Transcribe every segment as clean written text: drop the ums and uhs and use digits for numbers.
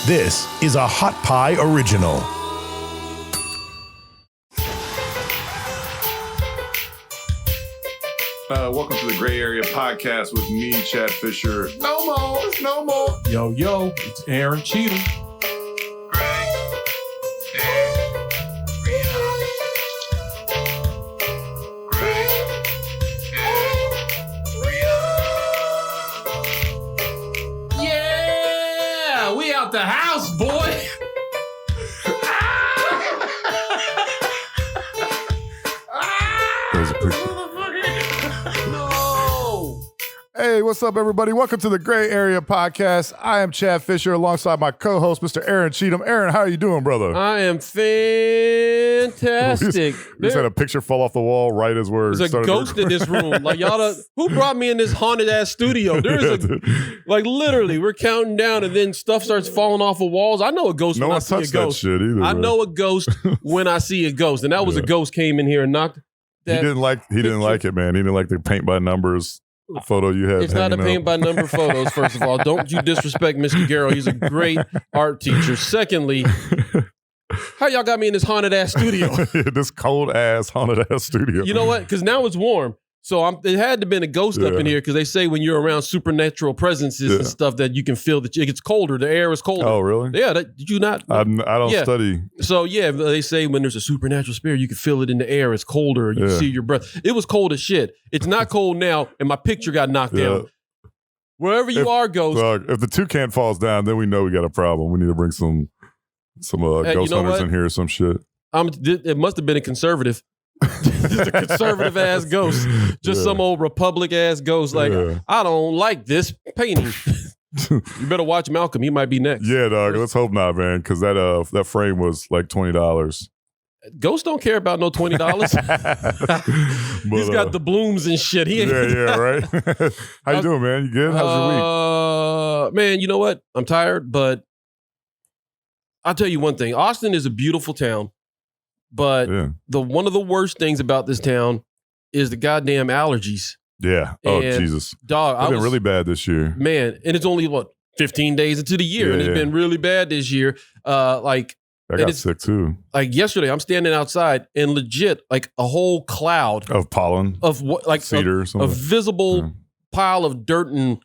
This is a Hot Pie Original. Welcome to the Gray Area Podcast with me, Chad Fisher. No more. Yo, it's Aaron Cheatham. Yeah, we out the house, boy. Hey, what's up, everybody? Welcome to the Gray Area Podcast. I am Chad Fisher alongside my co-host, Mr. Aaron Cheatham. Aaron, how are you doing, brother? I am fantastic. We just had a picture fall off the wall right as we're There's a ghost in this room. Like, who brought me in this haunted ass studio? Literally, we're counting down and then stuff starts falling off of walls. I know a ghost when I see a ghost. That shit either, I know a ghost when I see a ghost. And that was a ghost came in here and knocked that. He didn't like it, man. He didn't like the paint by numbers photo you had. It's not a paint by number photos, first of all. Don't you disrespect Mr. Garrow. He's a great art teacher. Secondly, how y'all got me in this haunted ass studio? This cold ass haunted ass studio. You know what? Because now it's warm. So it had to have been a ghost up in here because they say when you're around supernatural presences and stuff that you can feel that it gets colder. The air is colder. Oh, really? Yeah. Did you not? I don't study. So, yeah, they say when there's a supernatural spirit, you can feel it in the air. It's colder. You can see your breath. It was cold as shit. It's not cold now, and my picture got knocked down. Wherever you are, ghost. If the toucan falls down, then we know we got a problem. We need to bring some ghost hunters in here or some shit. It must have been a conservative. Just a conservative ass ghost. Just some old Republic ass ghost. Like, I don't like this painting. You better watch Malcolm. He might be next. Yeah, dog. Let's hope not, man. Because that frame was like $20. Ghosts don't care about no $20. He's got the blooms and shit. Yeah, right. How you doing, man? You good? How's your week? Man, you know what? I'm tired, but I'll tell you one thing. Austin is a beautiful town. But one of the worst things about this town is the goddamn allergies. Yeah. Oh, Jesus. Dog, It's been really bad this year. Man, and it's only, 15 days into the year, and it's been really bad this year. I got sick, too. Like, yesterday, I'm standing outside, and legit, like, a whole cloud. Of pollen. Of what, like, cedar or something. A visible pile of dirt and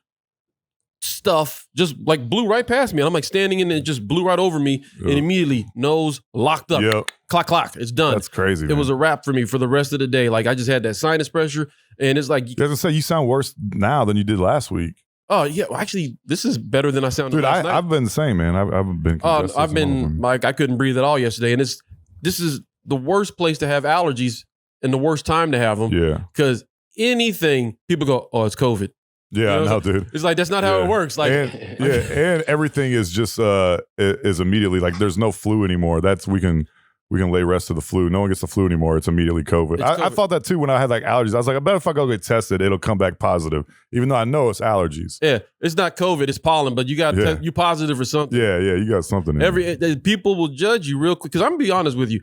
stuff just like blew right past me. I'm like standing in it, just blew right over me, and immediately nose locked up. Yep. Clock. It's done. That's crazy. It was a wrap for me for the rest of the day. Like I just had that sinus pressure, and it's like. I was gonna say you sound worse now than you did last week. Oh yeah, well, actually, this is better than I sounded last night. I've been the same, man. I've been. I've been like I couldn't breathe at all yesterday, and this is the worst place to have allergies and the worst time to have them. Yeah, because anything people go, oh, it's COVID. Yeah, I know, dude. It's like that's not how it works. Like, and everything is just is immediately like there's no flu anymore. We can lay rest to the flu. No one gets the flu anymore. It's immediately COVID. I thought that too when I had like allergies. I was like, I bet if I go get tested, it'll come back positive, even though I know it's allergies. Yeah, it's not COVID. It's pollen, but you got you positive or something. Yeah, you got something. People will judge you real quick because I'm gonna be honest with you.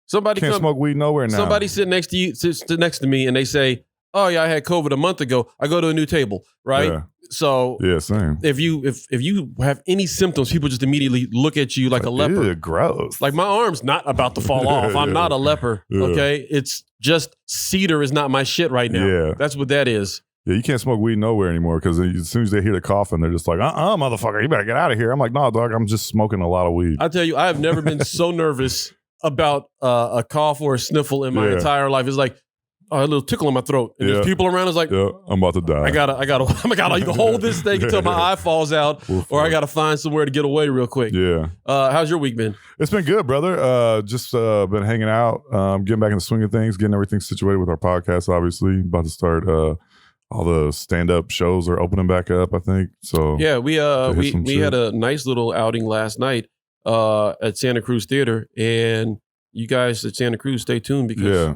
Somebody can't smoke weed nowhere now. Somebody sit next to me, and they say, oh yeah, I had COVID a month ago. I go to a new table, right? Yeah. So same. If you have any symptoms, people just immediately look at you like a leper. Ew, gross. Like my arm's not about to fall off. I'm not a leper. Okay, it's just cedar is not my shit right now. Yeah, that's what that is. Yeah, you can't smoke weed nowhere anymore because as soon as they hear the coughing, they're just like, motherfucker, you better get out of here. I'm like, no, dog, I'm just smoking a lot of weed. I tell you, I have never been so nervous about a cough or a sniffle in my entire life. It's like. A little tickle in my throat, and there's people around. It's like, I'm about to die. I gotta either hold this thing until my eye falls out, or I gotta find somewhere to get away real quick. Yeah. How's your week been? It's been good, brother. Just been hanging out, getting back in the swing of things, getting everything situated with our podcast. Obviously, about to start. All the stand-up shows are opening back up, I think. So yeah, we had a nice little outing last night at Santa Cruz Theater, and you guys at Santa Cruz, stay tuned because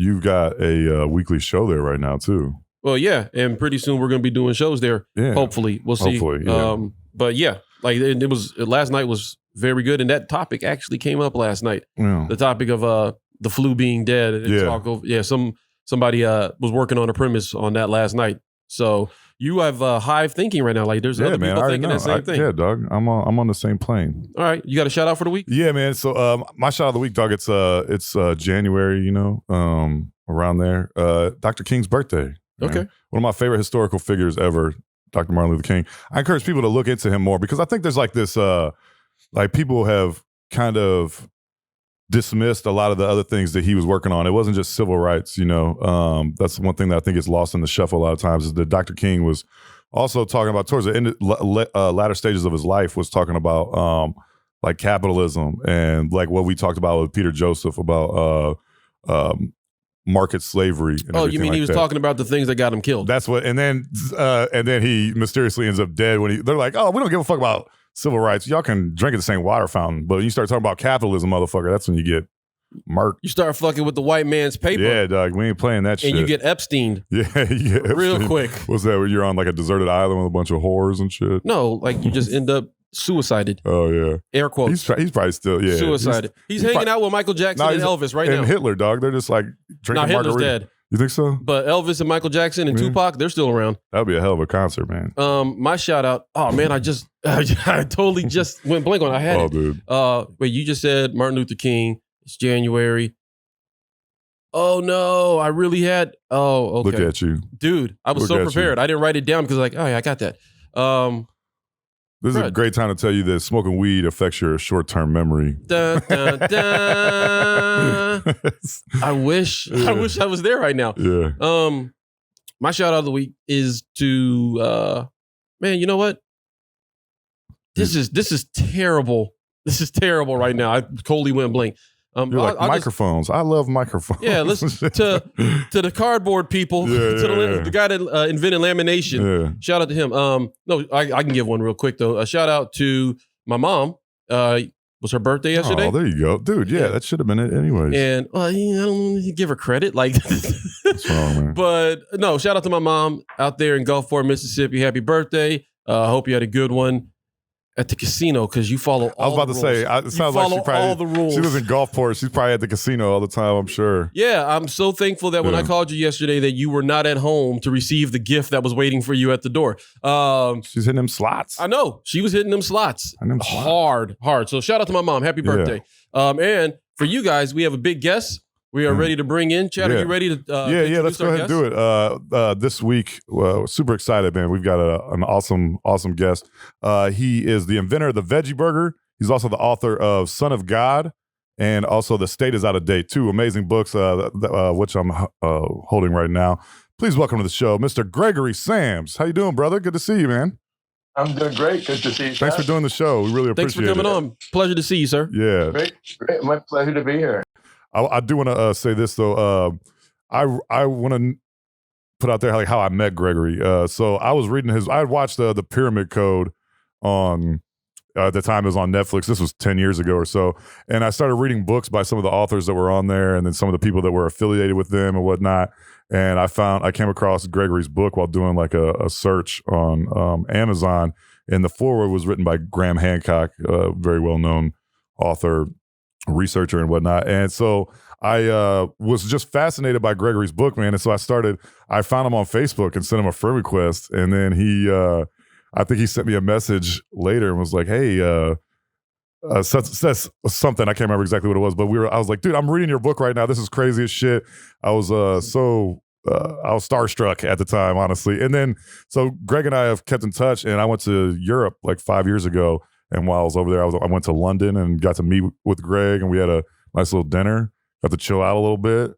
you've got a weekly show there right now, too. Well, yeah, and pretty soon we're going to be doing shows there. Yeah. Hopefully, we'll see. Hopefully, yeah. But yeah, like it was last night was very good, and that topic actually came up last night. Yeah. The topic of the flu being dead. And somebody was working on a premise on that last night. So you have hive thinking right now. Like there's other people thinking that same thing. Yeah, dog. I'm on the same plane. All right, you got a shout out for the week? Yeah, man. So my shout out of the week, dog. It's January. Around there. Dr. King's birthday. Man. Okay. One of my favorite historical figures ever, Dr. Martin Luther King. I encourage people to look into him more because I think there's like this, like people have kind of dismissed a lot of the other things that he was working on. It wasn't just civil rights, That's one thing that I think is lost in the shuffle a lot of times is that Dr. King was also talking about towards the end, latter stages of his life was talking about like capitalism and like what we talked about with Peter Joseph about market slavery. And you mean he was talking about the things that got him killed? That's what, and then he mysteriously ends up dead when they're like, oh, we don't give a fuck about civil rights. Y'all can drink at the same water fountain, but when you start talking about capitalism, motherfucker, that's when you get murked. You start fucking with the white man's paper. Yeah, dog, we ain't playing that shit. And you get Epsteined. Yeah, real Epstein. quick. What's that? Where you're on like a deserted island with a bunch of whores and shit? No, like you just end up suicided. Oh yeah, air quotes. He's probably still suicided. He's hanging out with Michael Jackson and Elvis right now. And Hitler, dog. They're just like drinking Hitler's margarita. dead. You think so? But Elvis and Michael Jackson and Tupac, they're still around. That would be a hell of a concert, man. My shout out. Oh man, I totally just went blank on it. I had it. Dude. Wait, you just said Martin Luther King. It's January. Oh no, I really had. Oh, okay. Look at you, dude. I was so prepared. I didn't write it down because like, oh yeah, I got that. This is a great time to tell you that smoking weed affects your short-term memory. Dun, dun, dun. I wish I was there right now. Yeah. My shout out of the week is to man, you know what? This is terrible. This is terrible right now. I totally went blank. You're like microphones. I love microphones. Yeah, listen to the cardboard people, the guy that invented lamination. Yeah. Shout out to him. No, I can give one real quick though. A shout out to my mom. Was her birthday yesterday? Oh, there you go, dude. Yeah, that should have been it anyways. And I don't want to give her credit, like. What's wrong, man? But no, shout out to my mom out there in Gulfport, Mississippi. Happy birthday! Hope you had a good one at the casino because you follow all the rules. I was about to say, it sounds like she probably all the rules. She lives in Gulfport. She's probably at the casino all the time, I'm sure. Yeah, I'm so thankful that when I called you yesterday that you were not at home to receive the gift that was waiting for you at the door. She's hitting them slots. I know. She was hitting them slots. Hard. So shout out to my mom. Happy birthday. And for you guys, we have a big guest. We are ready to bring in. Chad, are you ready to yeah, let's go ahead and do it. This week, super excited, man. We've got an awesome guest. He is the inventor of the Veggie Burger. He's also the author of Son of God and also The State is Out of Date. Two amazing books, which I'm holding right now. Please welcome to the show, Mr. Gregory Sams. How you doing, brother? Good to see you, man. I'm doing great. Good to see you. Thanks for doing the show. We really appreciate it. Thanks for coming on. Pleasure to see you, sir. Yeah. Great. My pleasure to be here. I do want to say this though. I want to put out there like how I met Gregory. So I was reading I had watched the Pyramid Code on at the time it was on Netflix. This was 10 years ago or so, and I started reading books by some of the authors that were on there, and then some of the people that were affiliated with them and whatnot. And I came across Gregory's book while doing like a search on Amazon, and the foreword was written by Graham Hancock, a very well known author, researcher and whatnot. And so I was just fascinated by Gregory's book, man. And so I found him on Facebook and sent him a friend request. And then I think he sent me a message later and was like, hey, says something. I can't remember exactly what it was, but I was like, dude, I'm reading your book right now. This is crazy as shit. I was I was starstruck at the time, honestly. And then, so Greg and I have kept in touch, and I went to Europe like 5 years ago. And while I was over there, I went to London and got to meet with Greg, and we had a nice little dinner. Got to chill out a little bit.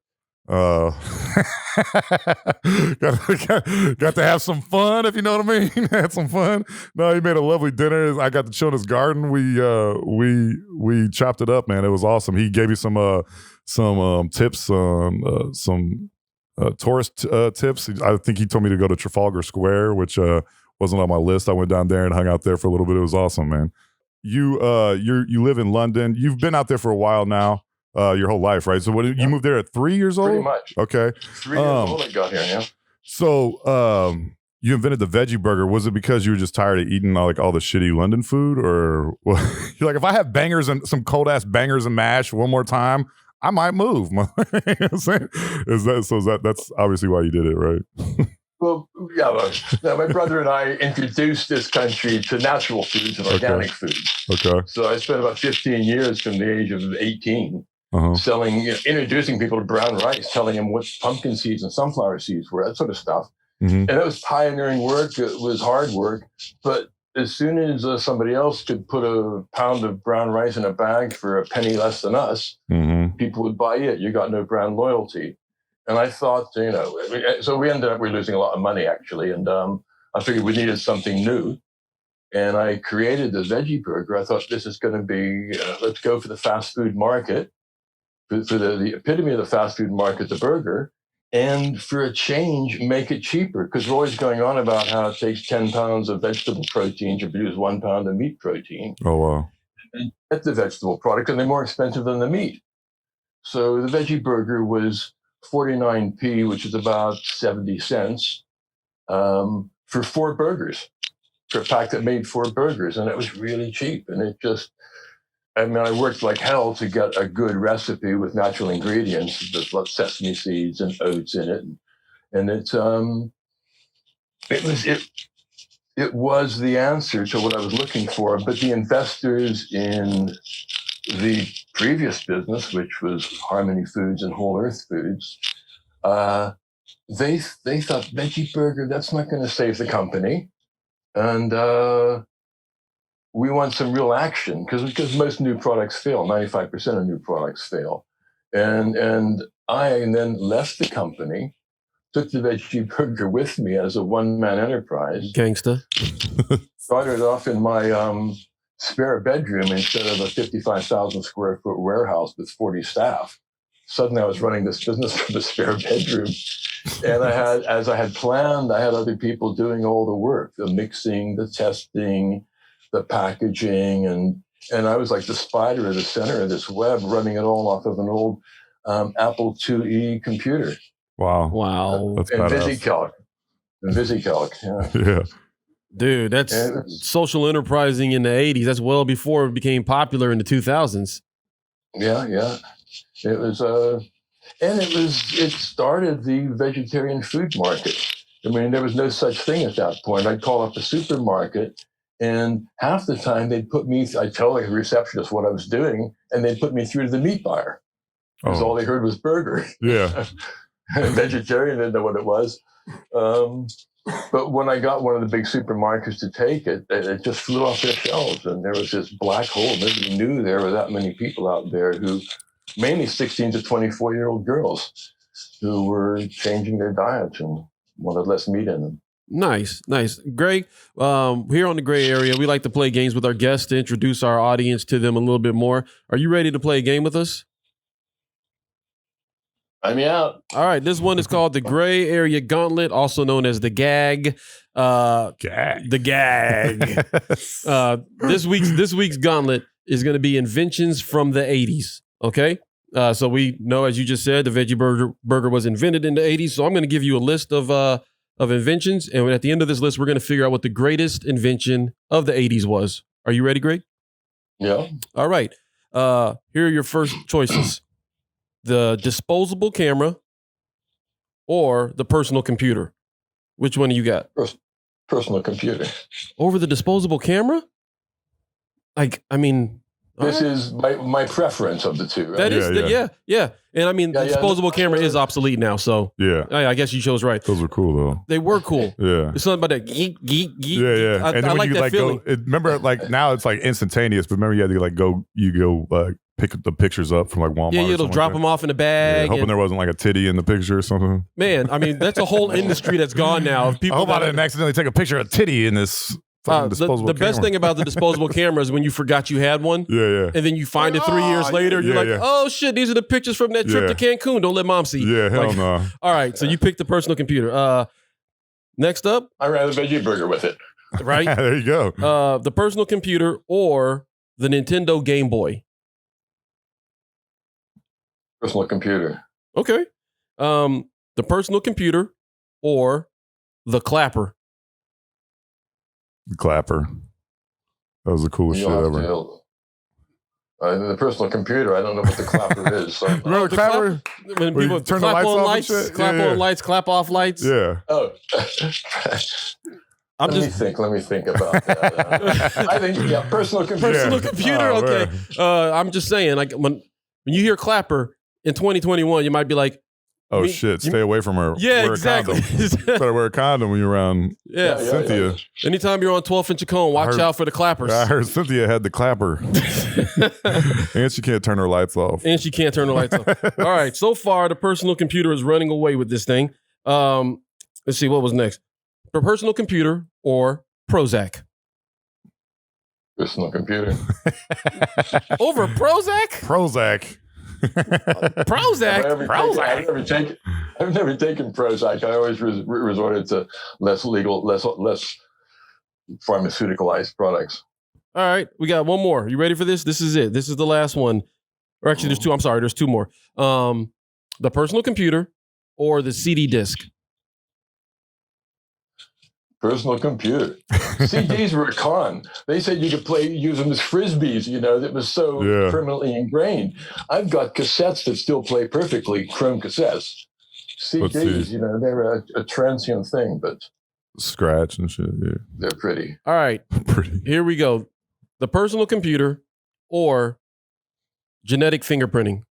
Got to have some fun, if you know what I mean. Had some fun. No, he made a lovely dinner. I got to chill in his garden. We chopped it up, man. It was awesome. He gave me some tips, some tourist tips. I think he told me to go to Trafalgar Square, which wasn't on my list. I went down there and hung out there for a little bit. It was awesome, man. You live in London. You've been out there for a while now, your whole life, right? So you moved there at 3 years old? Pretty much. Okay. 3 years old I got here, yeah. So you invented the Veggie Burger. Was it because you were just tired of eating all the shitty London food? Or you're like, if I have bangers and some cold ass bangers and mash one more time, I might move. You know what I'm saying? That's obviously why you did it, right? Well, my brother and I introduced this country to natural foods and organic foods. Okay. So I spent about 15 years from the age of 18 selling, introducing people to brown rice, telling them what pumpkin seeds and sunflower seeds were, that sort of stuff. And it was pioneering work. It was hard work. But as soon as somebody else could put a pound of brown rice in a bag for a penny less than us, people would buy it. You got no brand loyalty. And I thought, so we ended up, we were losing a lot of money actually. And I figured we needed something new. And I created the Veggie Burger. I thought this is going to be, let's go for the fast food market, for the epitome of the fast food market, the burger. And for a change, make it cheaper. Because we're always going on about how it takes 10 pounds of vegetable protein to produce 1 pound of meat protein. Oh, wow. And get the vegetable product, and they're more expensive than the meat. So the Veggie Burger was 49p, which is about 70 cents, for 4 burgers, for a pack that made 4 burgers. And it was really cheap. And it just, I worked like hell to get a good recipe with natural ingredients. There's lots of sesame seeds and oats in it. And it was the answer to what I was looking for. But the investors in the previous business, which was Harmony Foods and Whole Earth Foods, they thought Veggie Burger, that's not going to save the company. And we want some real action because most new products fail. 95% of new products fail. And I then left the company, took the Veggie Burger with me as a one-man enterprise. Gangsta. Started off in my spare bedroom instead of a 55,000 square foot warehouse with 40 staff. Suddenly I was running this business from the spare bedroom. And as I had planned, I had other people doing all the work, the mixing, the testing, the packaging, and I was like the spider at the center of this web, running it all off of an old Apple IIe computer. Wow. That's and badass. VisiCalc. Yeah. Dude, that's social enterprising in the 80s. That's well before it became popular in the 2000s. Yeah. It was, it started the vegetarian food market. I mean, there was no such thing at that point. I'd call up a supermarket, and half the time they'd put me, I'd tell the receptionist what I was doing, and they'd put me through to the meat buyer. Because all they heard was burger. Yeah. Vegetarian didn't know what it was. But when I got one of the big supermarkets to take it, it just flew off their shelves. And there was this black hole. Nobody knew there were that many people out there who, mainly 16 to 24-year-old girls, who were changing their diets and wanted less meat in them. Nice. Greg, here on the Gray Area, we like to play games with our guests to introduce our audience to them a little bit more. Are you ready to play a game with us? I'm out. All right. This one is called the Gray Area Gauntlet, also known as the Gag. The Gag. This week's Gauntlet is going to be inventions from the 80s. Okay. So we know, as you just said, the Veggie Burger was invented in the 80s. So I'm going to give you a list of inventions. And at the end of this list, we're going to figure out what the greatest invention of the 80s was. Are you ready, Greg? Yeah. All right. Here are your first choices. The disposable camera or the personal computer. Which one do you got? Personal computer. Over the disposable camera? This is my preference of the two. Right? That is, yeah. And I mean, the disposable camera is obsolete now, so yeah. I guess you chose right. Those were cool though. They were cool. Yeah. There's something about that geek. Yeah. I like that feeling. Remember, like now it's like instantaneous, but remember you had to like go pick the pictures up from like Walmart. Yeah, it'll drop them off in a bag. Hoping there wasn't like a titty in the picture or something. Man, I mean, that's a whole industry that's gone now. I hope I didn't accidentally take a picture of a titty in this. The best thing about the disposable camera is when you forgot you had one. Yeah. And then you find it 3 years later. You're oh shit, these are the pictures from that trip to Cancun. Don't let mom see. Yeah, hell no. All right, so you picked the personal computer. Next up. I ran a Veggie Burger with it. Right? There you go. The personal computer or the Nintendo Game Boy. Personal computer. Okay. The personal computer or the clapper. Clapper. That was the coolest shit ever. The personal computer. I don't know what the clapper is. So. Remember the clapper? When people turn the clap lights on off lights, and shit? clap on lights, clap off lights. Yeah. Oh. Let me think about that. I think, personal computer. Personal computer, okay. I'm just saying, like when you hear clapper in 2021, you might be like, oh shit, stay away from her. Yeah, wear exactly. A condom. Better wear a condom when you're around Cynthia. Anytime you're on 12th and Chacon, watch out for the clappers. I heard Cynthia had the clapper. And she can't turn her lights off. All right, so far the personal computer is running away with this thing. Let's see, what was next? The personal computer or Prozac? Personal computer. Over Prozac? Prozac. Prozac. I've never taken Prozac. I always resorted to less pharmaceuticalized products. All right, we got one more. You ready for this? This is it. This is the last one. Or actually, there's two. I'm sorry, there's two more. The personal computer or the CD disc? Personal computer. CDs were a con. They said you could use them as frisbees, that was so permanently ingrained. I've got cassettes that still play perfectly, chrome cassettes. CDs, they're a transient thing, but scratch and shit, they're pretty. All right. Here we go. The personal computer or genetic fingerprinting?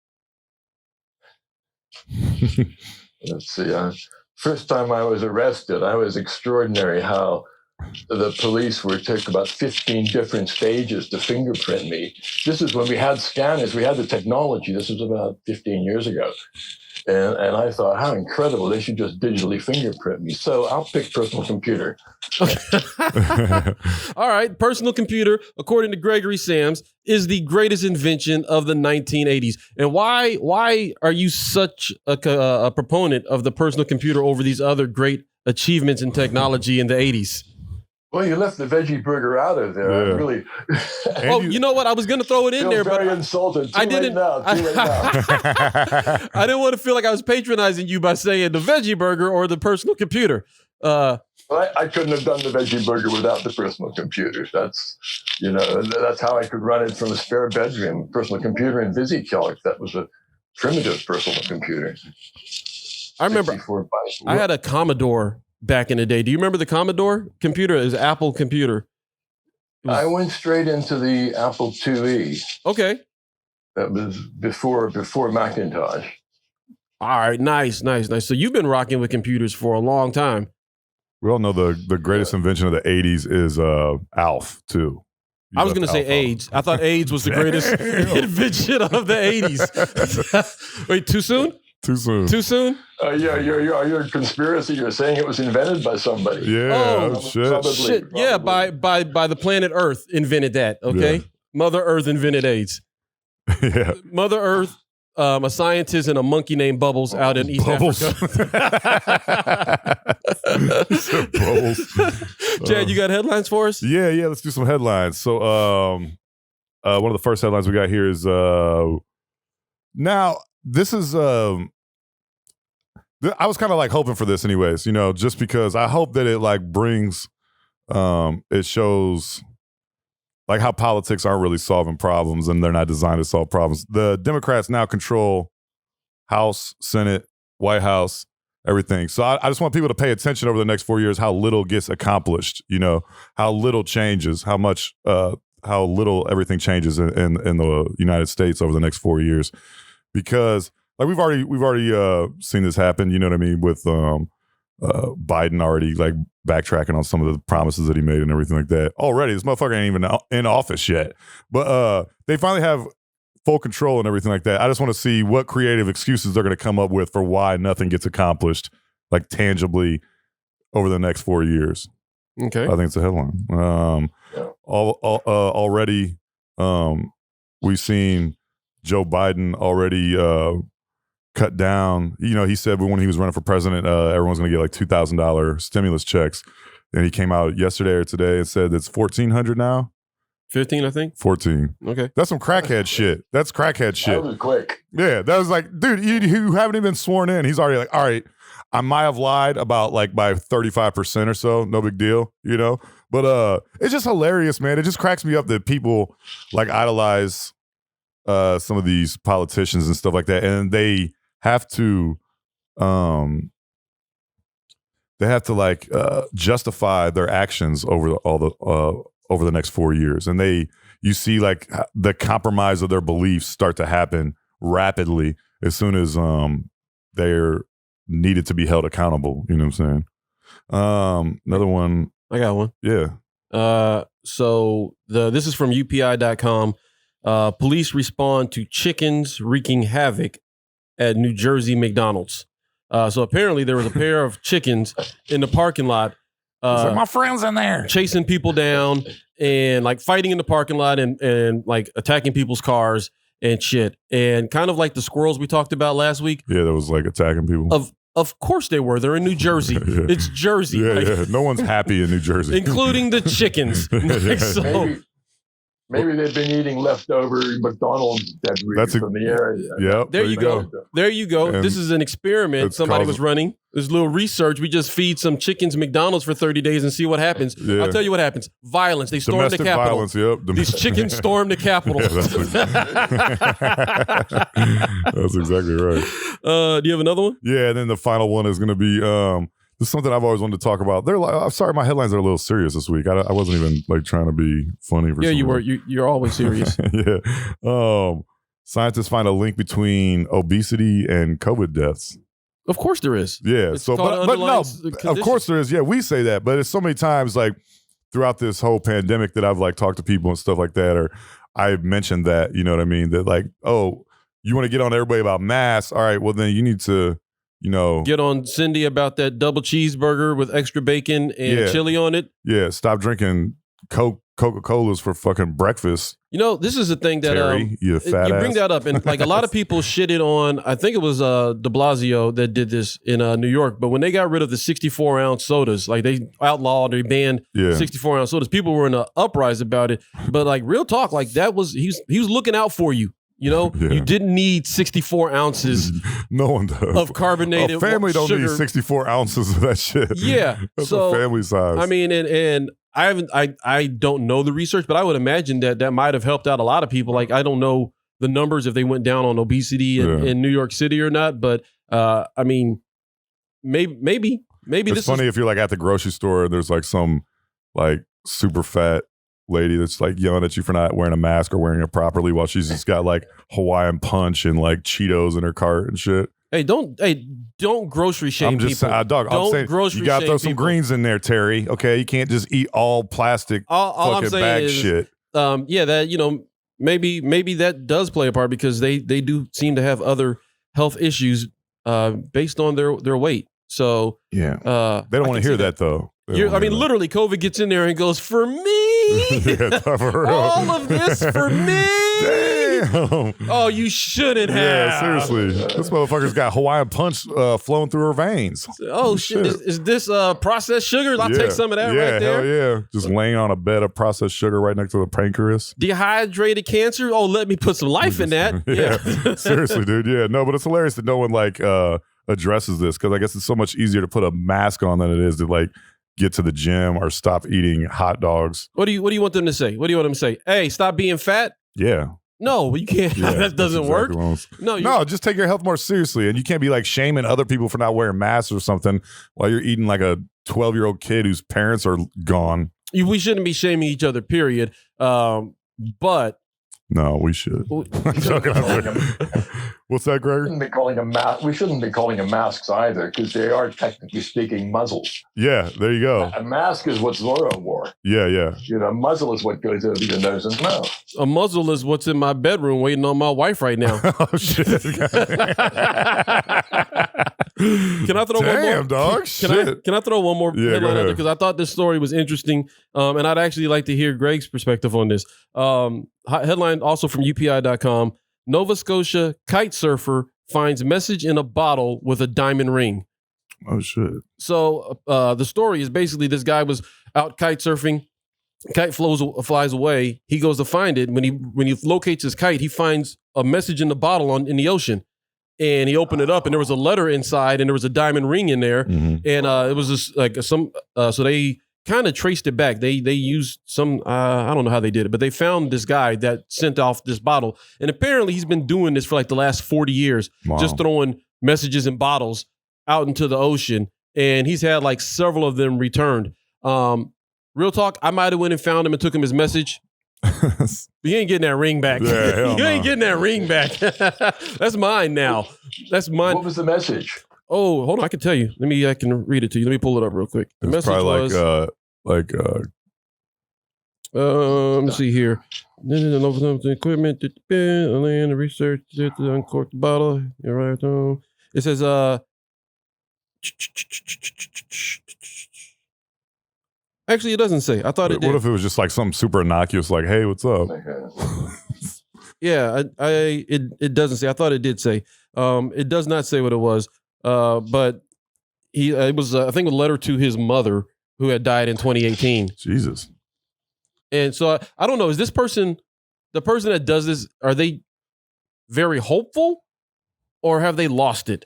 Let's see. First time I was arrested, I was extraordinary how the police took about 15 different stages to fingerprint me. This is when we had scanners, we had the technology. This was about 15 years ago. And I thought, how incredible, they should just digitally fingerprint me. So I'll pick personal computer. All right, personal computer, according to Gregory Sams, is the greatest invention of the 1980s. And why are you such a proponent of the personal computer over these other great achievements in technology in the 80s? Well, you left the Veggie Burger out of there. Yeah. I'm really. You know what? I was going to throw it in there, but insulted. I didn't. Too late now. I didn't want to feel like I was patronizing you by saying the Veggie Burger or the personal computer. I couldn't have done the Veggie Burger without the personal computer. That's how I could run it from a spare bedroom. Personal computer in VisiCalc. That was a primitive personal computer. I remember I had a Commodore back in the day. Do you remember the Commodore computer? It was an Apple computer. I went straight into the Apple IIe. Okay. That was before Macintosh. All right, nice. So you've been rocking with computers for a long time. We all know the greatest invention of the 80s is ALF, too. I was going to say AIDS. I thought AIDS was the greatest invention of the 80s. Wait, too soon? Too soon? Your conspiracy. You're saying it was invented by somebody. Yeah. Shit. Yeah, by the planet Earth invented that. Okay, Mother Earth invented AIDS. Yeah. Mother Earth, a scientist and a monkey named Bubbles out in East Africa. Bubbles. Chad, you got headlines for us? Yeah. Let's do some headlines. So, one of the first headlines we got here is now. This is, I was kind of like hoping for this anyways, just because I hope that it like brings, it shows like how politics aren't really solving problems and they're not designed to solve problems. The Democrats now control House, Senate, White House, everything. So I just want people to pay attention over the next 4 years, how little gets accomplished, how little changes, how little everything changes in the United States over the next 4 years. Because like we've already seen this happen, you know what I mean, with Biden already like backtracking on some of the promises that he made and everything like that. Already, this motherfucker ain't even in office yet, but they finally have full control and everything like that. I just want to see what creative excuses they're going to come up with for why nothing gets accomplished, like tangibly, over the next 4 years. Okay, I think it's a headline. Already, we've seen Joe Biden already cut down. He said when he was running for president, everyone's going to get like $2,000 stimulus checks. And he came out yesterday or today and said it's $1,400 now. 15, I think. 14. Okay. That's some crackhead shit. That's crackhead shit. That was quick. Yeah. That was like, dude, you haven't even been sworn in. He's already like, all right, I might have lied about like by 35% or so. No big deal, But it's just hilarious, man. It just cracks me up that people like idolize some of these politicians and stuff like that, and they have to like justify their actions over the next 4 years, and you see like the compromise of their beliefs start to happen rapidly as soon as they're needed to be held accountable. You know what I'm saying? Another one. I got one. Yeah. So this is from UPI.com. Police respond to chickens wreaking havoc at New Jersey McDonald's. So apparently there was a pair of chickens in the parking lot. Like, my friend's in there chasing people down and like fighting in the parking lot and like attacking people's cars and shit. And kind of like the squirrels we talked about last week. Yeah, that was like attacking people. Of course they were. They're in New Jersey. Yeah. It's Jersey. Yeah, like, yeah. No one's happy in New Jersey. Including the chickens. Like, so, Maybe they've been eating leftover McDonald's debris from the area. Yeah, there you go. There you go. And this is an experiment somebody was running. There's a little research. We just feed some chickens McDonald's for 30 days and see what happens. Yeah. I'll tell you what happens. Violence. They storm the Capitol. Violence, yep. These chickens storm the Capitol. That's exactly right. Do you have another one? Yeah, and then the final one is going to be this is something I've always wanted to talk about. They're like, I'm sorry, my headlines are a little serious this week. I wasn't even like trying to be funny. Yeah, you were. You're always serious. Yeah. Scientists find a link between obesity and COVID deaths. Of course there is. Yeah. It's so, but no, condition. of course there is. Yeah, we say that, but it's so many times like throughout this whole pandemic that I've like talked to people and stuff like that, or I've mentioned that, you know what I mean? That like, oh, you want to get on everybody about masks? All right, well then you need to, you know, get on Cindy about that double cheeseburger with extra bacon and chili on it. Yeah, stop drinking Coca-Colas for fucking breakfast. You know, this is the thing that Terry, you bring that up, and like a lot of people shitted on. I think it was De Blasio that did this in New York. But when they got rid of the 64-ounce sodas, like they outlawed or banned 64-ounce sodas, people were in an uprising about it. But like real talk, like that was he was looking out for you. You know, you didn't need 64 ounces. No one does. Of carbonated a family don't sugar. need 64 ounces of that shit. Yeah, that's so a family size. I mean, and I don't know the research, but I would imagine that might have helped out a lot of people. Like I don't know the numbers if they went down on obesity in New York City or not, but I mean, maybe it's this funny is, if you're like at the grocery store and there's like some like super fat lady that's like yelling at you for not wearing a mask or wearing it properly while she's just got like Hawaiian Punch and like Cheetos in her cart and shit. Hey, don't grocery shame I'm just people. Dog, don't I'm saying grocery you gotta shame throw some people. greens in there, Terry. Okay, you can't just eat all plastic all fucking I'm saying bag is, shit. Yeah, that you know maybe that does play a part because they do seem to have other health issues based on their weight. So yeah, they don't want to hear that though. I mean, literally, COVID gets in there and goes, for me, all of this for me. Damn. Oh, you shouldn't have. Yeah, seriously. This motherfucker's got Hawaiian Punch flowing through her veins. Oh, shit. Is this processed sugar? I'll take some of that right there. Hell yeah. Just laying on a bed of processed sugar right next to the pancreas. Dehydrated cancer? Oh, let me put some life in that. Yeah. Seriously, dude. Yeah. No, but it's hilarious that no one like addresses this because I guess it's so much easier to put a mask on than it is to like get to the gym or stop eating hot dogs. What do you want them to say? What do you want them to say? Hey, stop being fat? Yeah. No, you can't. Yeah, that doesn't work. No, just take your health more seriously. And you can't be like shaming other people for not wearing masks or something while you're eating like a 12-year-old kid whose parents are gone. We shouldn't be shaming each other, period. But no, we should. What's that, Gregory? We shouldn't be calling them masks either because they are technically speaking muzzles. Yeah, there you go. A mask is what Zorro wore. Yeah. You know, a muzzle is what goes over your nose and mouth. A muzzle is what's in my bedroom waiting on my wife right now. Oh, shit. Can I throw one more? Damn, dog. Can I throw one more headline out there? Because I thought this story was interesting, and I'd actually like to hear Greg's perspective on this. Headline also from UPI.com. Nova Scotia kite surfer finds message in a bottle with a diamond ring. Oh, shit. So the story is basically this guy was out kite surfing. Kite flies away. He goes to find it. When he locates his kite, he finds a message in the bottle in the ocean. And he opened it up, and there was a letter inside, and there was a diamond ring in there. Mm-hmm. And it was just like so they kind of traced it back. They used some, I don't know how they did it, but they found this guy that sent off this bottle. And apparently he's been doing this for like the last 40 years, just throwing messages in bottles out into the ocean. And he's had like several of them returned. Real talk, I might have went and found him and took him his message. But you ain't getting that ring back. Yeah, you ain't getting that ring back. That's mine now. That's mine. What was the message? Oh, hold on. I can tell you. I can read it to you. Let me pull it up real quick. The message was let me see here. Equipment, land, research, uncork the bottle. You're right. It says, actually, it doesn't say. I thought it did. What if it was just like something super innocuous, like, "Hey, what's up?" Yeah, it doesn't say. I thought it did say. It does not say what it was. But it was I think a letter to his mother who had died in 2018. Jesus. And so I don't know. Is this person, the person that does this, are they very hopeful, or have they lost it?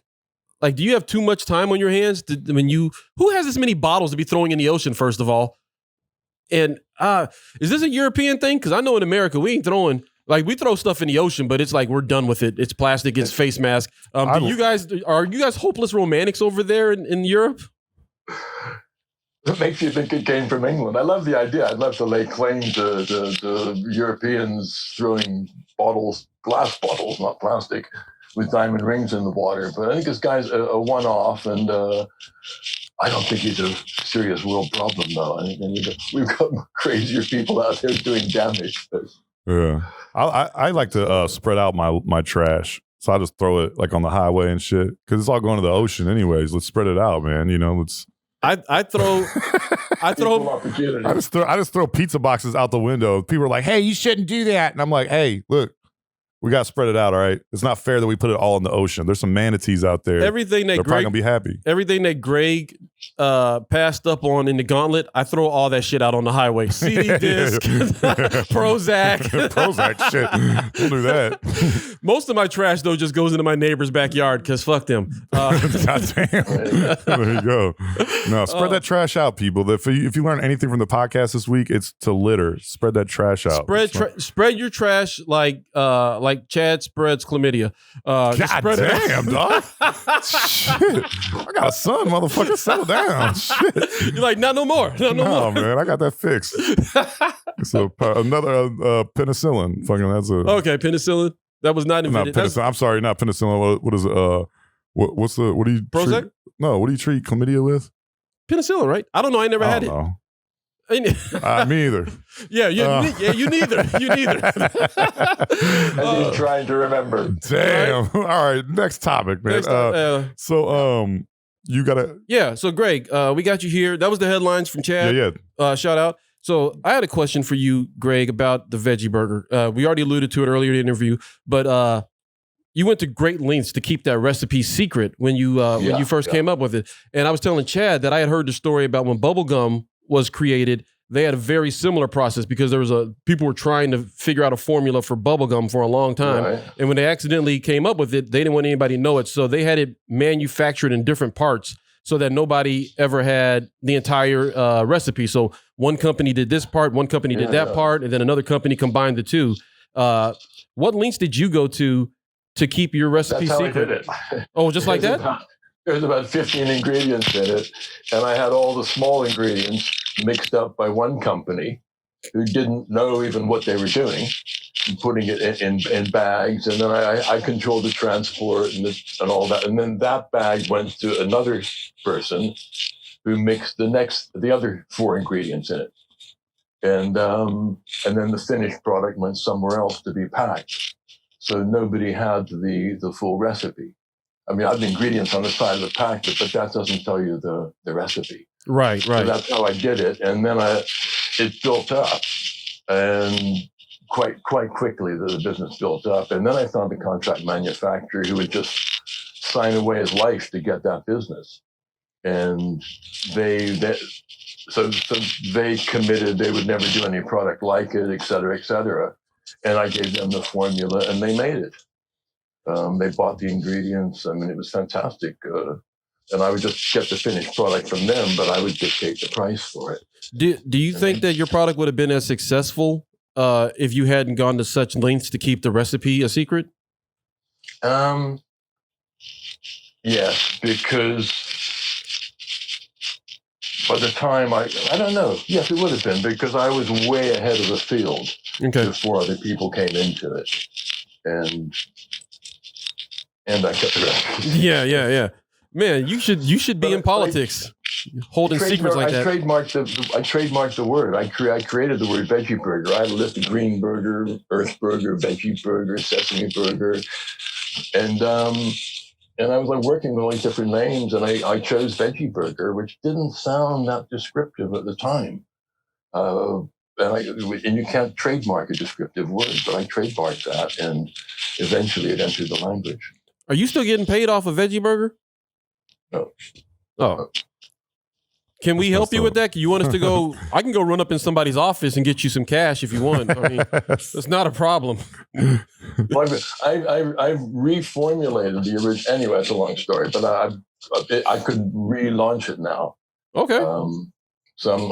Like, do you have too much time on your hands? Who has this many bottles to be throwing in the ocean, first of all? And is this a European thing? Because I know in America, we ain't throwing, like, we throw stuff in the ocean, but it's like we're done with it. It's plastic, it's face mask. Are you guys hopeless romantics over there in Europe? It makes you think it came from England. I love the idea. I'd love to lay claim to the Europeans throwing bottles, glass bottles, not plastic, with diamond rings in the water. But I think this guy's a one-off, and I don't think he's a serious world problem, though. I think we've got crazier people out there doing damage. Yeah, I like to spread out my trash, so I just throw it like on the highway and shit, because it's all going to the ocean anyways. Let's spread it out, man. You know, let's. I just throw pizza boxes out the window. People are like, "Hey, you shouldn't do that," and I'm like, "Hey, look. We got to spread it out, all right? It's not fair that we put it all in the ocean. There's some manatees out there. They're probably going to be happy. Everything that Greg passed up on in the Gauntlet, I throw all that shit out on the highway. CD disc, Prozac. Prozac, shit. Don't do that. Most of my trash, though, just goes into my neighbor's backyard because fuck them. Goddamn. There you go. No, spread that trash out, people. If you learn anything from the podcast this week, it's to litter. Spread that trash out. Spread your trash like Chad spreads chlamydia. God damn, dog. Shit. I got a son, motherfucker. Settle down. Shit. You're like, not no more. No more. Man, I got that fixed. So another penicillin. Fucking okay, penicillin. That was not invented. I'm sorry, not penicillin. What is it? What do you Prozac? What do you treat chlamydia with? Penicillin, right? I don't know. I never had it. Me either. Yeah, you neither. You neither. He's trying to remember. Damn. All right, next topic, man. You gotta. Yeah. So, Greg, we got you here. That was the headlines from Chad. Yeah. Shout out. So, I had a question for you, Greg, about the Veggie Burger. We already alluded to it earlier in the interview, but you went to great lengths to keep that recipe secret when you first came up with it. And I was telling Chad that I had heard the story about when bubblegum was created. They had a very similar process because people were trying to figure out a formula for bubblegum for a long time. Right. And when they accidentally came up with it, they didn't want anybody to know it. So they had it manufactured in different parts so that nobody ever had the entire recipe. So one company did this part, one company did that part, and then another company combined the two. What lengths did you go to keep your recipe secret? That's how I did it. Oh, just like that? There's about 15 ingredients in it, and I had all the small ingredients mixed up by one company who didn't know even what they were doing, and putting it in bags, and then I controlled the transport and all that, and then that bag went to another person who mixed the other 4 ingredients in it, and then the finished product went somewhere else to be packed, so nobody had the full recipe. I mean, I have the ingredients on the side of the packet, but that doesn't tell you the recipe. Right. So that's how I did it. And then it built up, and quite quickly the business built up. And then I found a contract manufacturer who would just sign away his life to get that business. And they committed they would never do any product like it, et cetera, et cetera. And I gave them the formula, and they made it. They bought the ingredients. I mean, it was fantastic. and I would just get the finished product from them, but I would dictate the price for it. Do you think that your product would have been as successful if you hadn't gone to such lengths to keep the recipe a secret? Yes, because by the time I don't know. Yes, it would have been, because I was way ahead of the field before other people came into it, and I kept the rest. Yeah. Man, you should be in politics, holding secrets like that. I trademarked the word. I created the word Veggie Burger. I had a list of green burger, earth burger, veggie burger, sesame burger, and I was like working with all these different names, and I chose Veggie Burger, which didn't sound that descriptive at the time. And you can't trademark a descriptive word, but I trademarked that, and eventually it entered the language. Are you still getting paid off of Veggie Burger? No. Oh. Can we help you with that? You want us to go? I can go run up in somebody's office and get you some cash if you want. I mean, it's not a problem. Well, I've reformulated the original. Anyway, it's a long story, but I could relaunch it now. Okay. Some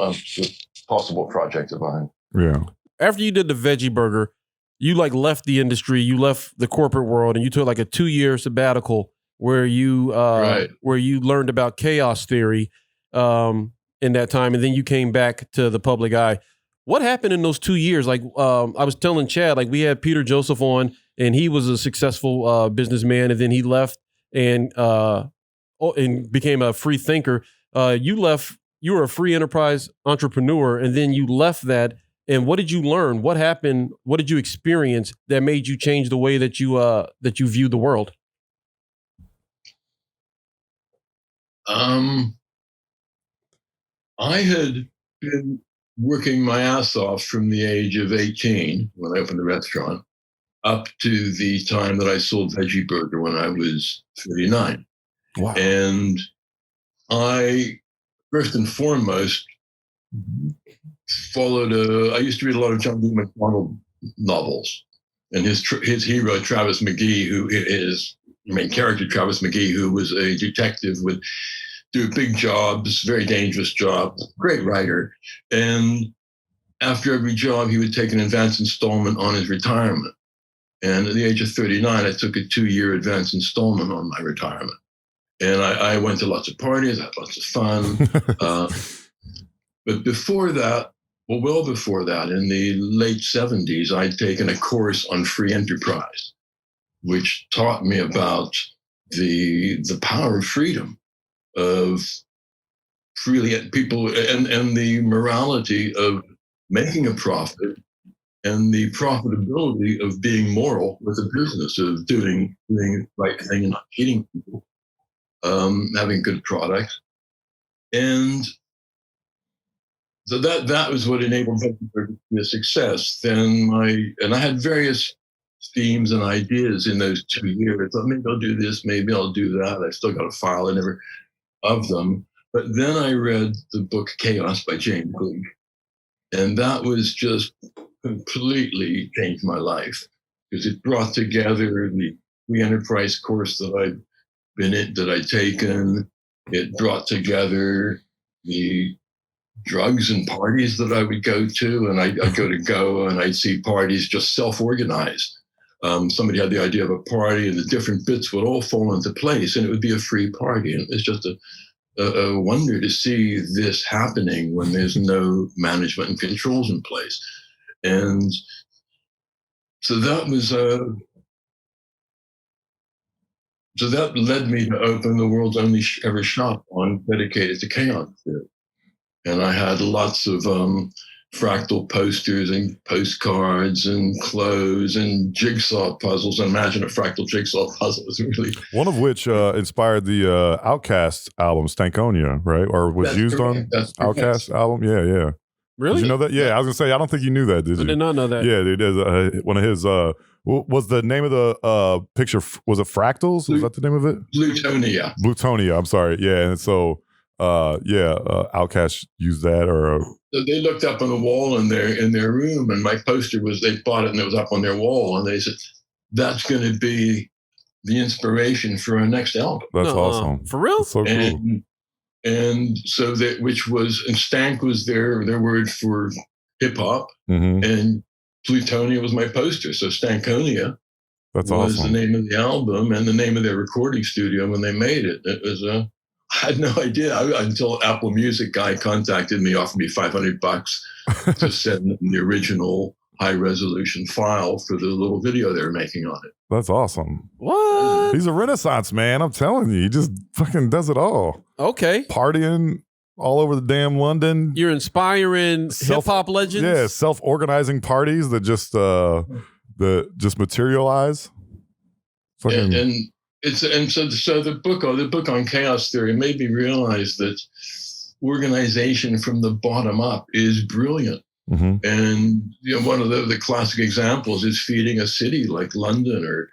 possible project of mine. Yeah. After you did the Veggie Burger, you like left the industry, you left the corporate world, and you took like a 2-year sabbatical where you learned about chaos theory. In that time, and then you came back to the public eye. What happened in those 2 years? Like I was telling Chad, like we had Peter Joseph on, and he was a successful businessman, and then he left and became a free thinker. You left. You were a free enterprise entrepreneur, and then you left that. And what did you learn? What happened? What did you experience that made you change the way that you viewed the world? I had been working my ass off from the age of 18 when I opened the restaurant up to the time that I sold Veggie Burger when I was 39. Wow. And I, first and foremost, I used to read a lot of John D. MacDonald novels. And his hero, Travis McGee, who is the main character, Travis McGee, who was a detective with do big jobs, very dangerous job, great writer. And after every job, he would take an advance installment on his retirement. And at the age of 39, I took a 2-year advance installment on my retirement. And I went to lots of parties, I had lots of fun. But before that, well before that, in the late 70s, I'd taken a course on free enterprise, which taught me about the power of freedom, of freely people, and the morality of making a profit, and the profitability of being moral with a business, of doing the right thing and not cheating people, having good products. And so that was what enabled Veggie Burger to be a success. Then I had various themes and ideas in those 2 years. I thought, maybe I'll do this, maybe I'll do that. I still got a file, I never of them. But then I read the book Chaos by James Gleague. And that was just completely changed my life, because it brought together the free enterprise course that I'd taken. It brought together the drugs and parties that I would go to, and I'd go and I'd see parties just self-organized. Somebody had the idea of a party, and the different bits would all fall into place, and it would be a free party. And it's just a wonder to see this happening when there's no management and controls in place. And so that was so that led me to open the world's only ever shop dedicated to chaos theory. And I had lots of fractal posters and postcards and clothes and jigsaw puzzles. And imagine a fractal jigsaw puzzle is really... One of which inspired the OutKast album, Stankonia, right? Or was used correct. On OutKast album? Yeah. Really? Did you know that? Yeah, I was going to say, I don't think you knew that, did you? I did not know that. Yeah, it is one of his... was the name of the picture, was it Fractals? Was that the name of it? Blutonia. Blutonia, I'm sorry. Yeah, and so... OutKast used that, or so they looked up on the wall in their room, and my poster was, they bought it and it was up on their wall, and they said, that's going to be the inspiration for our next album. That's awesome. For real? That's so cool. And so and stank was their word for hip hop, and Plutonia was my poster. So Stankonia was the name of the album and the name of their recording studio when they made it. It was I had no idea until Apple Music guy contacted me, offered me $500 to send them the original high resolution file for the little video they were making on it. That's awesome. What? He's a Renaissance man. I'm telling you, he just fucking does it all. Okay. Partying all over the damn London. You're inspiring hip hop legends. Yeah, self-organizing parties that just materialize. Fucking. So the book on chaos theory made me realize that organization from the bottom up is brilliant. And one of the classic examples is feeding a city like London or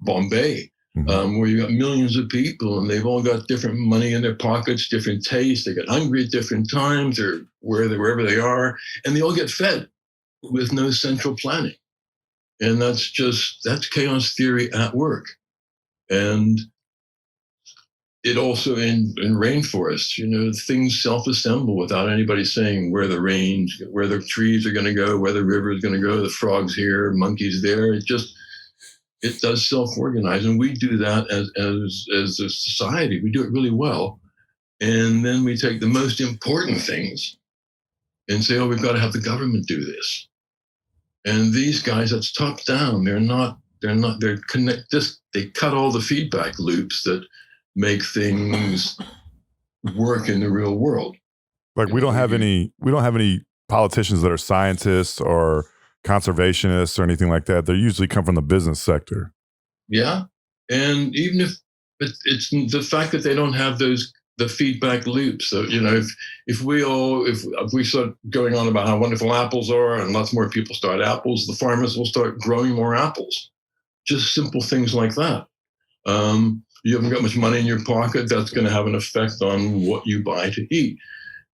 Bombay, where you got millions of people and they've all got different money in their pockets, different tastes. They get hungry at different times or wherever they are, and they all get fed with no central planning. And that's chaos theory at work. And it also in rainforests, things self-assemble without anybody saying where the trees are going to go, where the river is going to go, the frogs here, monkeys there. It does self-organize. And we do that as a society. We do it really well. And then we take the most important things and say, we've got to have the government do this. And these guys, that's top down. They cut all the feedback loops that make things work in the real world. Like we don't have any politicians that are scientists or conservationists or anything like that. They usually come from the business sector. Yeah. And even it's the fact that they don't have the feedback loops. So, if we start going on about how wonderful apples are and lots more people start apples, the farmers will start growing more apples. Just simple things like that. You haven't got much money in your pocket, that's going to have an effect on what you buy to eat.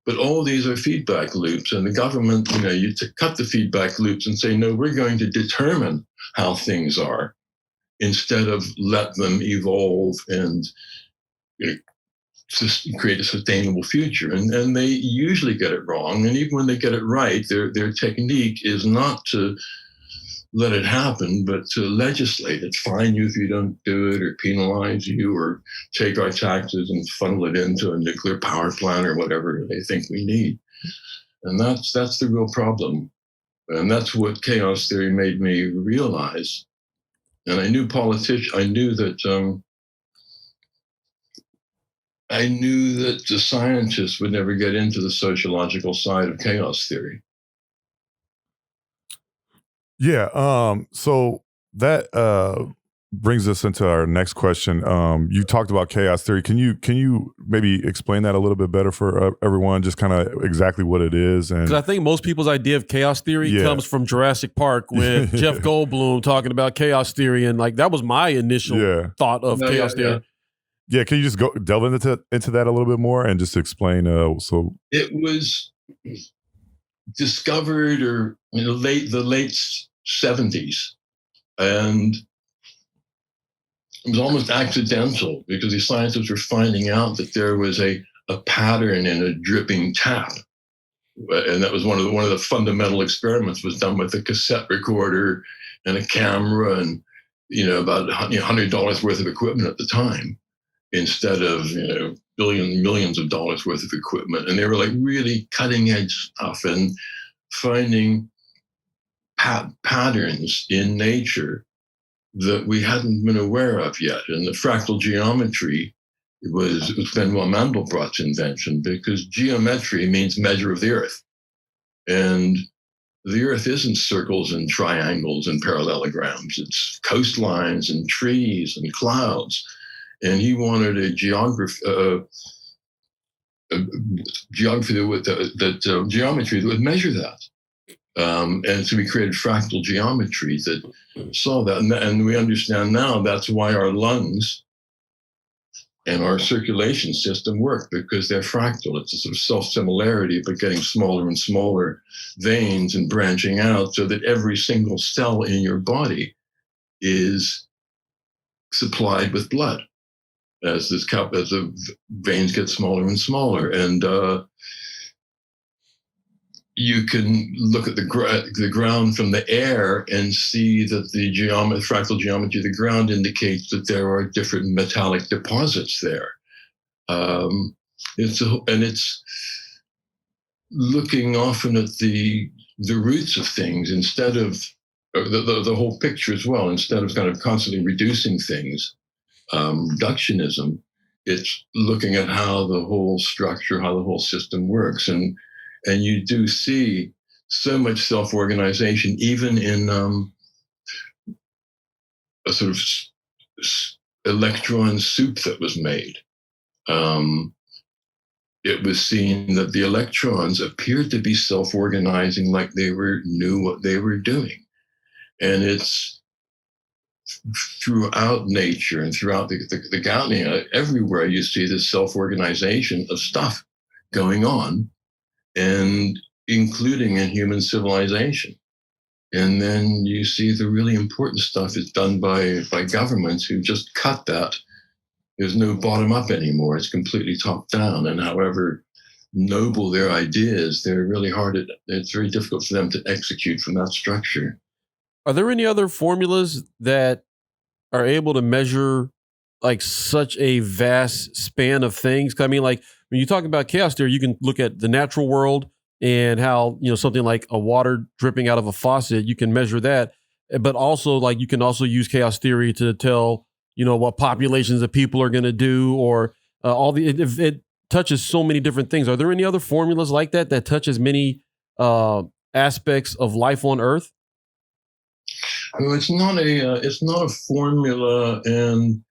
But all these are feedback loops, and the government, you cut the feedback loops and say, no, we're going to determine how things are instead of let them evolve and create a sustainable future. And they usually get it wrong. And even when they get it right, their technique is not to let it happen, but to legislate it, fine you if you don't do it, or penalize you, or take our taxes and funnel it into a nuclear power plant or whatever they think we need. And that's the real problem. And that's what chaos theory made me realize. And I knew that the scientists would never get into the sociological side of chaos theory. Yeah. So that brings us into our next question. You talked about chaos theory. Can you maybe explain that a little bit better for everyone? Just kind of exactly what it is. And because I think most people's idea of chaos theory comes from Jurassic Park with Jeff Goldblum talking about chaos theory, and like that was my initial thought of chaos theory. Yeah, can you just delve into that a little bit more and just explain? So it was discovered in the late 70s, and it was almost accidental because the scientists were finding out that there was a pattern in a dripping tap, and that was one of the fundamental experiments was done with a cassette recorder and a camera and about $100 worth of equipment at the time, instead of millions of dollars worth of equipment. And they were like really cutting edge stuff and finding patterns in nature that we hadn't been aware of yet. And the fractal geometry was Benoit Mandelbrot's invention, because geometry means measure of the earth. And the earth isn't circles and triangles and parallelograms. It's coastlines and trees and clouds. And he wanted a geometry that would measure that. And so we created fractal geometry that saw that. And we understand now that's why our lungs and our circulation system work, because they're fractal. It's a sort of self-similarity, but getting smaller and smaller veins and branching out so that every single cell in your body is supplied with blood as the veins get smaller and smaller, and you can look at the ground from the air and see that the fractal geometry of the ground indicates that there are different metallic deposits there. It's looking often at the roots of things instead of the whole picture as well. Instead of kind of constantly reducing things, reductionism, it's looking at how the whole structure, how the whole system works, and you do see so much self-organization, even in a sort of electron soup that was made. It was seen that the electrons appeared to be self-organizing, like they knew what they were doing. And it's throughout nature and throughout the Gauntlet, everywhere you see this self-organization of stuff going on, and including in human civilization. And then you see the really important stuff is done by governments who just cut that. There's no bottom up anymore. It's completely top down. And however noble their ideas, they're really it's very difficult for them to execute from that structure. Are there any other formulas that are able to measure like such a vast span of things? 'Cause I mean, like when you talk about chaos theory, you can look at the natural world and how, something like a water dripping out of a faucet, you can measure that. But also like you can also use chaos theory to tell, what populations of people are going to do, or it touches so many different things. Are there any other formulas like that touch as many aspects of life on Earth? Well, it's not a formula, and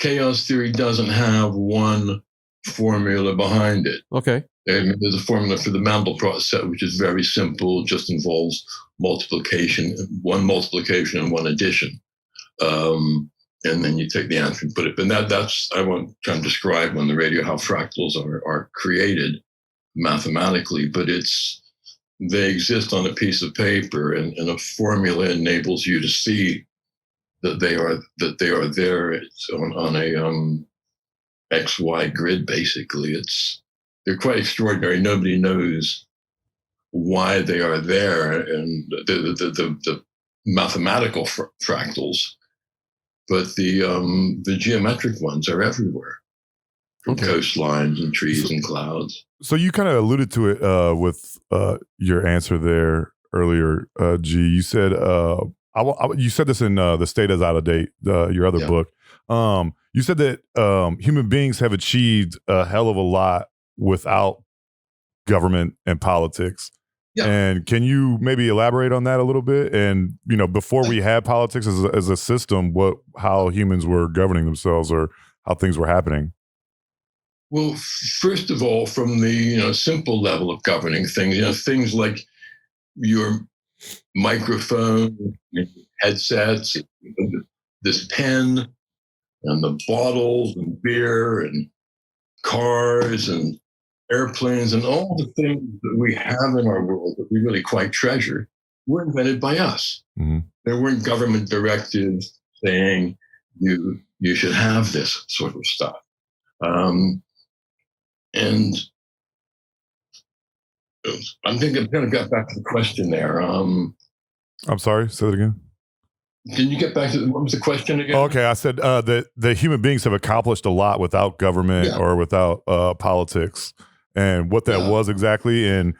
chaos theory doesn't have one formula behind it. Okay. There's a formula for the Mandel process, which is very simple, just involves multiplication and one addition. And then you take the answer and put it. But that's I won't try and describe on the radio how fractals are created mathematically, but they exist on a piece of paper, and a formula enables you to see that they are there. It's on a XY grid, basically. They're quite extraordinary. Nobody knows why they are there, and the mathematical fractals, but the geometric ones are everywhere, from coastlines and trees and clouds. So you kind of alluded to it with your answer there earlier, G. You said you said this in The State is Out of Date, your other book. You said that human beings have achieved a hell of a lot without government and politics. Yeah. And can you maybe elaborate on that a little bit? And, before we had politics as a system, how humans were governing themselves or how things were happening? Well, first of all, from the simple level of governing things, things like your microphone, headsets, this pen, and the bottles and beer and cars and airplanes and all the things that we have in our world that we really quite treasure were invented by us. Mm-hmm. There weren't government directives saying you should have this sort of stuff. And I think I'm going to get back to the question there. I'm sorry, say that again. Can you get back to what was the question again? Okay, I said that the human beings have accomplished a lot without government or without politics, and what that was exactly, and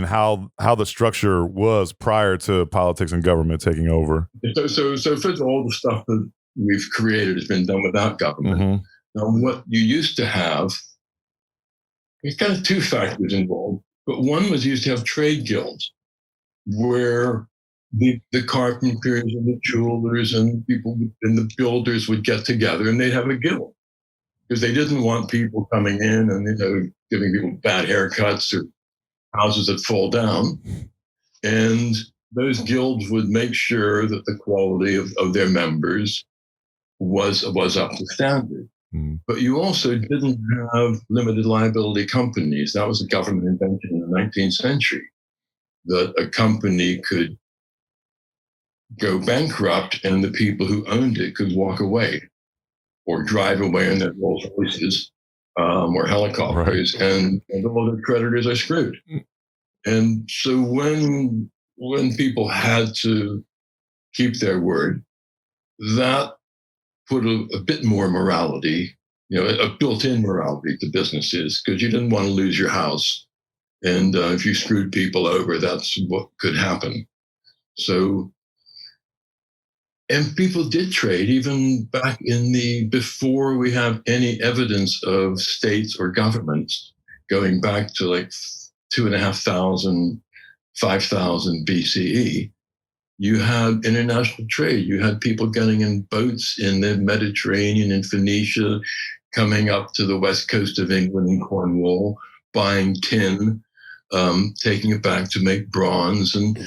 how the structure was prior to politics and government taking over. So first of all, the stuff that we've created has been done without government. Mm-hmm. Now, what you used to have, there's kind of two factors involved, but one was you used to have trade guilds where the carpenters and the jewelers and people and the builders would get together and they'd have a guild because they didn't want people coming in and giving people bad haircuts or houses that fall down. And those guilds would make sure that the quality of their members was up to standard. Mm. But you also didn't have limited liability companies. That was a government invention in the 19th century, that a company could go bankrupt and the people who owned it could walk away. or drive away in their Rolls Royces or helicopters, and all their creditors are screwed. And so when people had to keep their word, that put a bit more morality, a built-in morality to businesses, because you didn't want to lose your house. And if you screwed people over, that's what could happen. So, and people did trade even back before we have any evidence of states or governments, going back to like 2,500, 5,000 BCE. You had international trade. You had people getting in boats in the Mediterranean and Phoenicia, coming up to the west coast of England and Cornwall, buying tin, taking it back to make bronze. And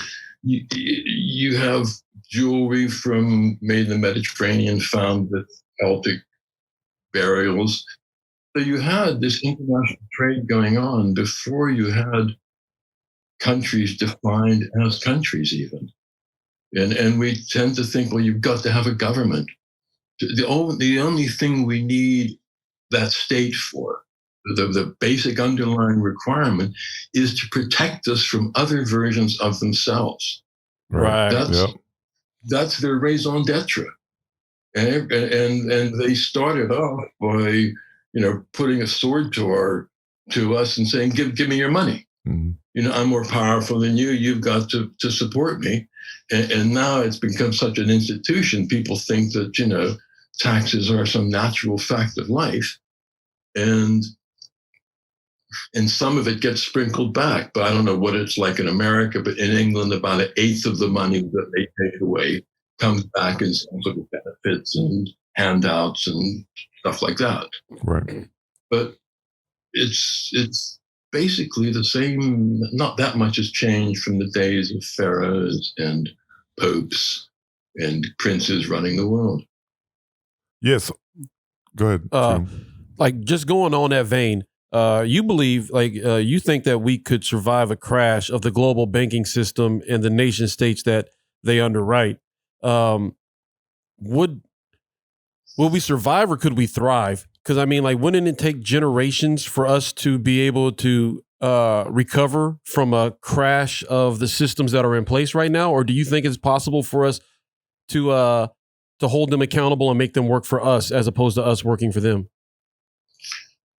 you have jewelry made in the Mediterranean found with Celtic burials. So you had this international trade going on before you had countries defined as countries even. And we tend to think, well, you've got to have a government. The only thing we need that state for, the basic underlying requirement, is to protect us from other versions of themselves. Right. That's their raison d'etre. And they started off by, putting a sword to us and saying, give me your money. Mm-hmm. I'm more powerful than you. You've got to support me. And now it's become such an institution. People think that, taxes are some natural fact of life. And some of it gets sprinkled back. But I don't know what it's like in America, but in England, about 1/8 of the money that they take away comes back in some sort of benefits and handouts and stuff like that. Right. But it's basically the same. Not that much has changed from the days of pharaohs and popes and princes running the world. Yes. Go ahead. Like, just going on that vein, you believe, you think that we could survive a crash of the global banking system and the nation states that they underwrite. Would we survive, or could we thrive? Because wouldn't it take generations for us to be able to recover from a crash of the systems that are in place right now? Or do you think it's possible for us to hold them accountable and make them work for us as opposed to us working for them?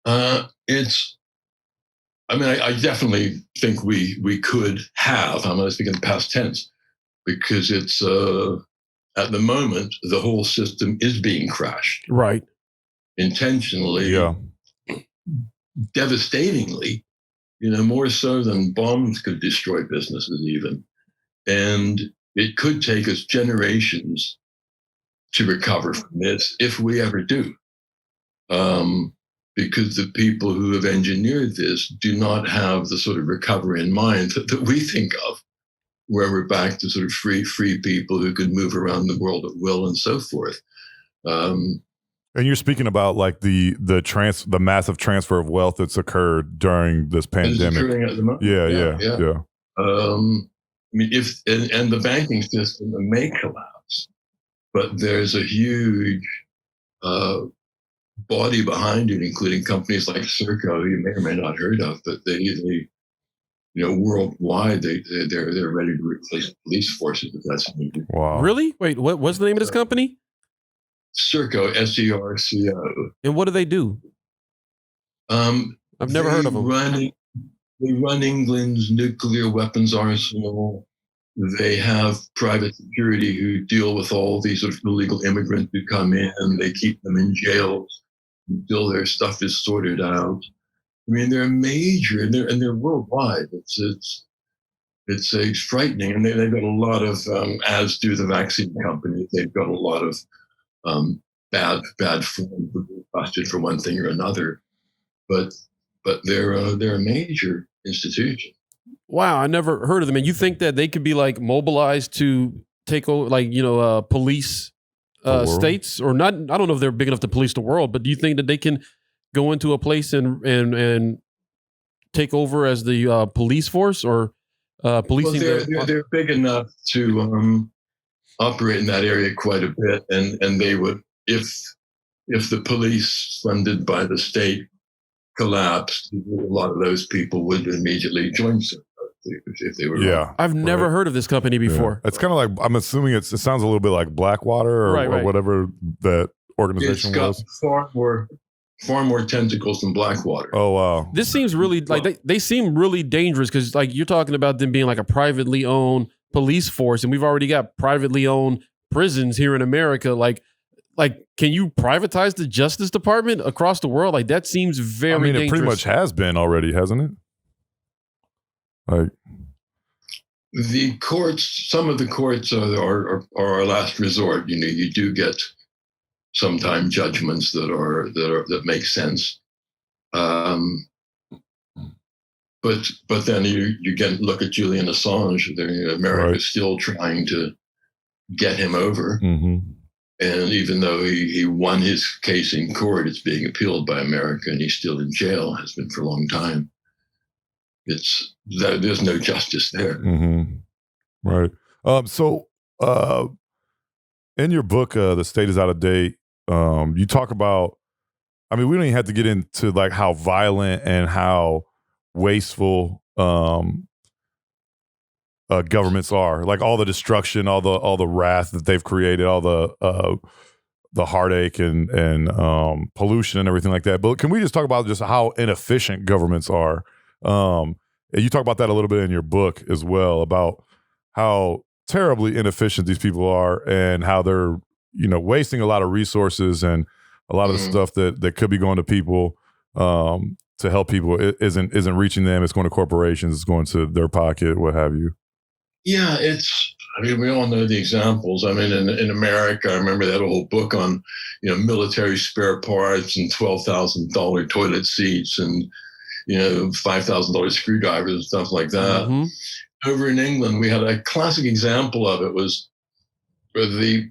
I definitely think we could have. I'm going to speak in the past tense, because it's at the moment the whole system is being crashed, right? Intentionally, devastatingly. More so than bombs could destroy businesses even, and it could take us generations to recover from this if we ever do. Because the people who have engineered this do not have the sort of recovery in mind that we think of, where we're back to sort of free people who could move around the world at will and so forth. And you're speaking about like the massive transfer of wealth that's occurred during this pandemic. It's occurring at the moment. Yeah. If the banking system may collapse, but there's a huge body behind it, including companies like Serco, you may or may not heard of, but they worldwide, they're ready to replace police forces if that's needed. Wow. Really? Wait, what's the name of this company? Serco, SERCO. And what do they do? I've never heard of them. They run England's nuclear weapons arsenal. They have private security who deal with all these sort of illegal immigrants who come in. They keep them in jails until their stuff is sorted out. They're major, and they're worldwide. It's frightening, and they've got a lot of, as do the vaccine companies, they've got a lot of bad forms busted for one thing or another. But they're a major institution. Wow, I never heard of them. And you think that they could be like mobilized to take over, police states, or not? I don't know if they're big enough to police the world, but do you think that they can go into a place and take over as the police force, or policing? Well, they're big enough to operate in that area quite a bit, and they would, if if the police funded by the state collapsed, a lot of those people would immediately join them if they were. Yeah, I've never heard of this company before. It's kind of like, I'm assuming it sounds a little bit like Blackwater or whatever that organization was. It's got far more tentacles than Blackwater. Oh wow, this seems really like they seem really dangerous because like you're talking about them being like a privately owned police force, and we've already got privately owned prisons here in America. Like, can you privatize the Justice Department across the world? Like, that seems very dangerous. It pretty much has been already, hasn't it? Like, the courts, some of the courts are our last resort. You do get sometimes judgments that make sense. But then you get look at Julian Assange. America's still trying to get him over. Mm-hmm. And even though he won his case in court, it's being appealed by America, and he's still in jail, has been for a long time. There's no justice there. Mm-hmm. Right. So in your book, The State is Out of Date, you talk about, we don't even have to get into like how violent and how wasteful governments are, like all the destruction, all the wrath that they've created, all the heartache and pollution and everything like that. But can we just talk about just how inefficient governments are? You talk about that a little bit in your book as well, about how terribly inefficient these people are and how they're, wasting a lot of resources, and a lot of the stuff that could be going to people to help people isn't reaching them. It's going to corporations, it's going to their pocket, what have you. Yeah, we all know the examples. In America, I remember that whole book on, military spare parts and $12,000 toilet seats and, $5,000 screwdrivers and stuff like that. Mm-hmm. Over in England, we had a classic example of it was the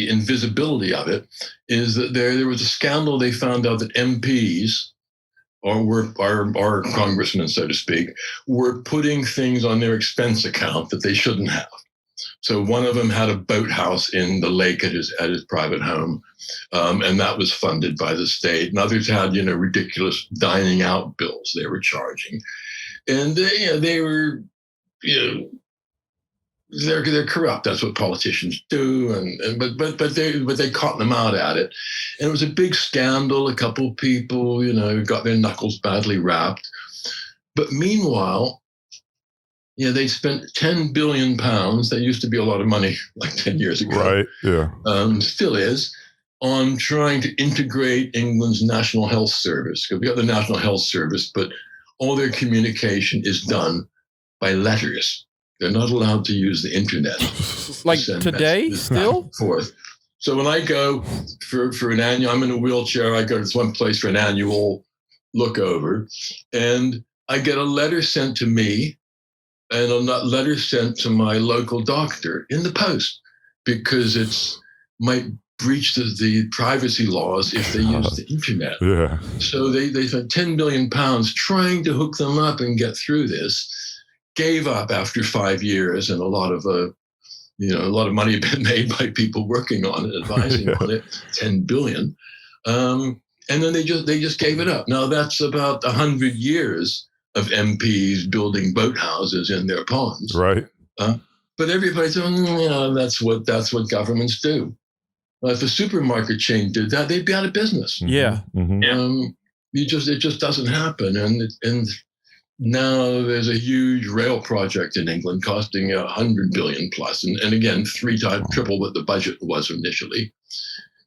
invisibility of it is that there was a scandal. They found out that MPs, or our congressmen, so to speak, were putting things on their expense account that they shouldn't have. So one of them had a boathouse in the lake at his private home, and that was funded by the state. And others had, ridiculous dining out bills they were charging, and they were, they're corrupt. That's what politicians do, but they caught them out at it, and it was a big scandal. A couple of people, got their knuckles badly wrapped. But meanwhile, they spent £10 billion. That used to be a lot of money, like 10 years ago. Right. Yeah. Still is, on trying to integrate England's National Health Service. Because we got the National Health Service, but all their communication is done by letters. They're not allowed to use the internet. Like today, still? Forth. So when I go for an annual, I'm in a wheelchair, I go to this one place for an annual look over, and I get a letter sent to me and a letter sent to my local doctor in the post, because it might breach the privacy laws if they use the internet. Yeah. So they spent £10 billion trying to hook them up and get through this. Gave up after 5 years, and a lot of money had been made by people working on it, advising on it, 10 billion. And then they just gave it up. Now that's about 100 years of MPs building boathouses in their ponds. Right. But everybody's saying, that's what governments do. If a supermarket chain did that, they'd be out of business. Yeah. Mm-hmm. It just doesn't happen. And now there's a huge rail project in England costing $100 billion plus, and again, triple what the budget was initially,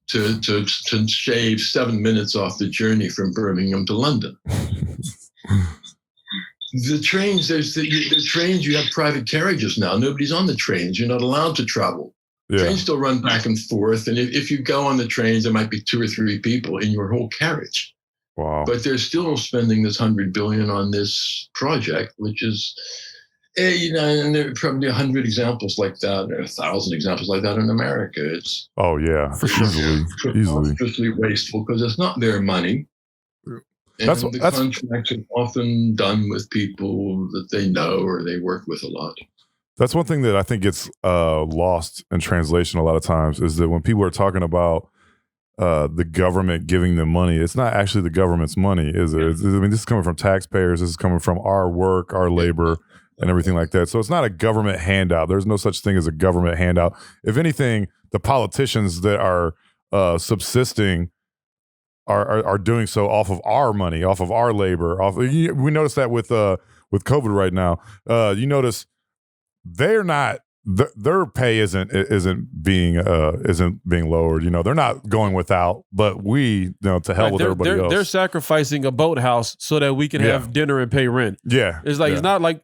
to shave 7 minutes off the journey from Birmingham to London. The trains, the trains, you have private carriages now. Nobody's on the trains. You're not allowed to travel. Yeah. Trains still run back and forth, and if you go on the trains, there might be 2 or 3 people in your whole carriage. Wow. But they're still spending this $100 billion on this project, which is, and there are probably 100 examples like that, or 1,000 examples like that in America. It's easily wasteful, because it's not their money. And the contracts are often done with people that they know or they work with a lot. That's one thing that I think gets lost in translation a lot of times, is that when people are talking about the government giving them money. It's not actually the government's money, is it? I mean, this is coming from taxpayers. This is coming from our work, our labor, and everything like that. So it's not a government handout. There's no such thing as a government handout. If anything, the politicians that are subsisting are doing so off of our money, off of our labor. We notice that with COVID right now. You notice they're not. Their pay isn't being lowered. You know, they're not going without, but we, to hell with everybody else. They're sacrificing a boathouse so that we can have dinner and pay rent. Yeah, it's like it's not like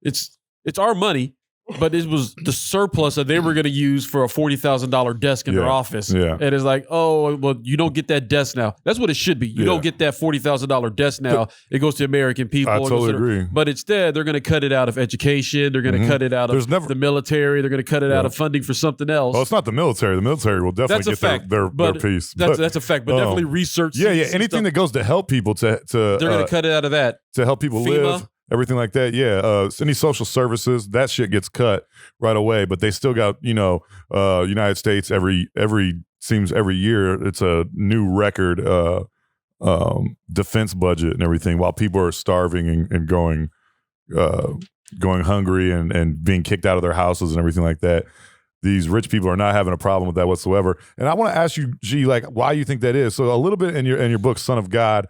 it's our money, but it was the surplus that they were going to use for a $40,000 desk in their office. Yeah, and it's like, oh, well, you don't get that desk now. That's what it should be. You don't get that $40,000 desk now. It goes to American people. I totally agree. But instead, they're going to cut it out of education. They're going to cut it out of the military. They're going to cut it out of funding for something else. Well, it's not the military. The military will definitely get their piece. That's a fact. But definitely research. Yeah. Anything that goes to help people they're going to cut it out of that to help people live. Everything like that, any social services, that shit gets cut right away. But they still got, United States every year it's a new record defense budget and everything, while people are starving and going hungry and being kicked out of their houses and everything like that. These rich people are not having a problem with that whatsoever. And I want to ask you, G, like, why you think that is. So a little bit in your book, Son of God,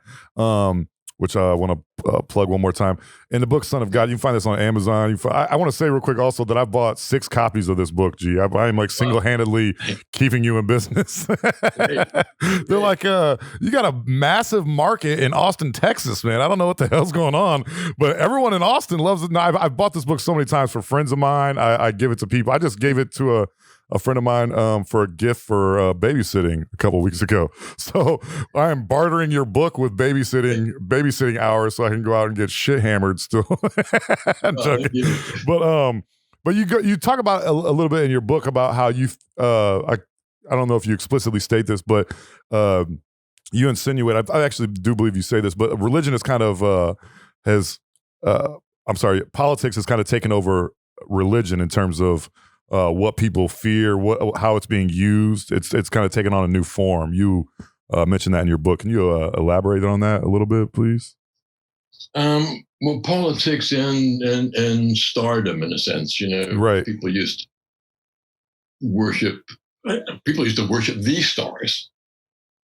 which I want to plug one more time. In the book, Son of God, you can find this on Amazon. I want to say real quick also that I bought 6 copies of this book, G. I am like single-handedly keeping you in business. They're like, you got a massive market in Austin, Texas, man. I don't know what the hell's going on, but everyone in Austin loves it. Now, I've bought this book so many times for friends of mine. I give it to people. I just gave it to a friend of mine for a gift for babysitting a couple weeks ago. So I am bartering your book with babysitting hours so I can go out and get shit hammered still. I'm joking. But you talk about a little bit in your book about how you I don't know if you explicitly state this, but you insinuate, I actually do believe you say this, but religion is kind of politics has kind of taken over religion in terms of what people fear, how it's being used. It's kind of taken on a new form. You mentioned that in your book. Can you elaborate on that a little bit, please? Well, politics and stardom, in a sense, right. People used to worship the stars,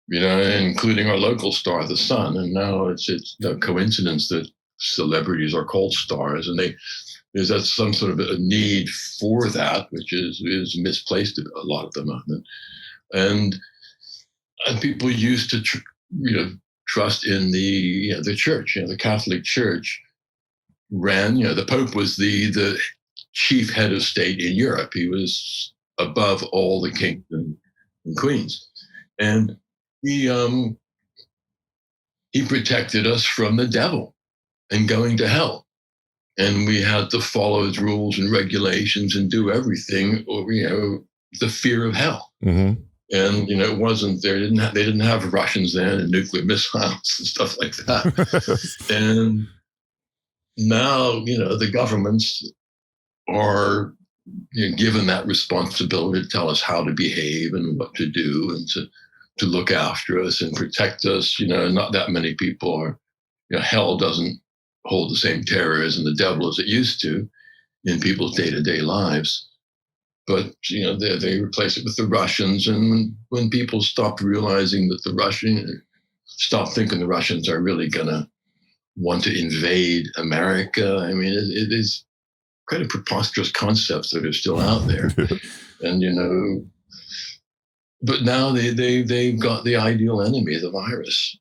including our local star, the sun. And now it's no coincidence that celebrities are called stars, and there's some sort of a need for that, which is misplaced a lot at the moment. And people used to, trust in the church. The Catholic Church ran. The Pope was the chief head of state in Europe. He was above all the kings and queens, and he protected us from the devil and going to hell. And we had to follow his rules and regulations and do everything, or the fear of hell. Mm-hmm. And it wasn't there. They didn't have Russians then and nuclear missiles and stuff like that. And now the governments are given that responsibility to tell us how to behave and what to do and to look after us and protect us. Not that many people are. Hell doesn't hold the same terrors and the devil as it used to in people's day-to-day lives. But, they replace it with the Russians. And when people stopped realizing that stopped thinking the Russians are really going to want to invade America, I mean, it is quite a preposterous concepts that are still out there. And, but now they've got the ideal enemy, the virus.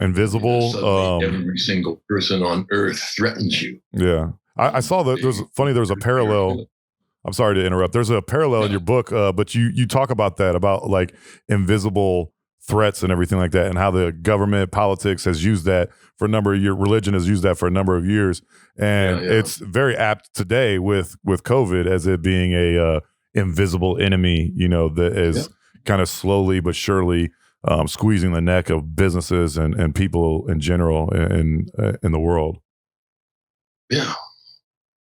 Invisible. Every single person on Earth threatens you. Yeah. I saw that there was a parallel. I'm sorry to interrupt. There's a parallel in your book, but you talk about that, about like invisible threats and everything like that, and how the government, politics has used that for a number of years. Religion has used that for a number of years. And it's very apt today with COVID as it being a invisible enemy, that is kind of slowly but surely squeezing the neck of businesses and people in general in the world. Yeah.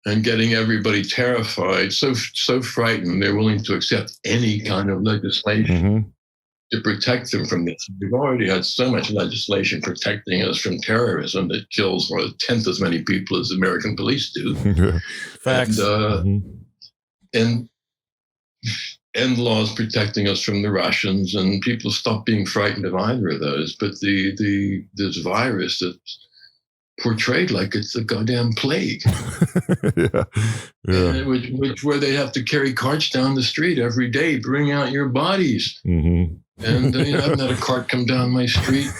And getting everybody terrified, so frightened, they're willing to accept any kind of legislation. to protect them from this. We've already had so much legislation protecting us from terrorism that kills 1/10 as many people as American police do. Facts. And laws protecting us from the Russians, and people stop being frightened of either of those. But this virus that's portrayed like it's a goddamn plague, which where they have to carry carts down the street every day, bring out your bodies. And I haven't had a cart come down my street.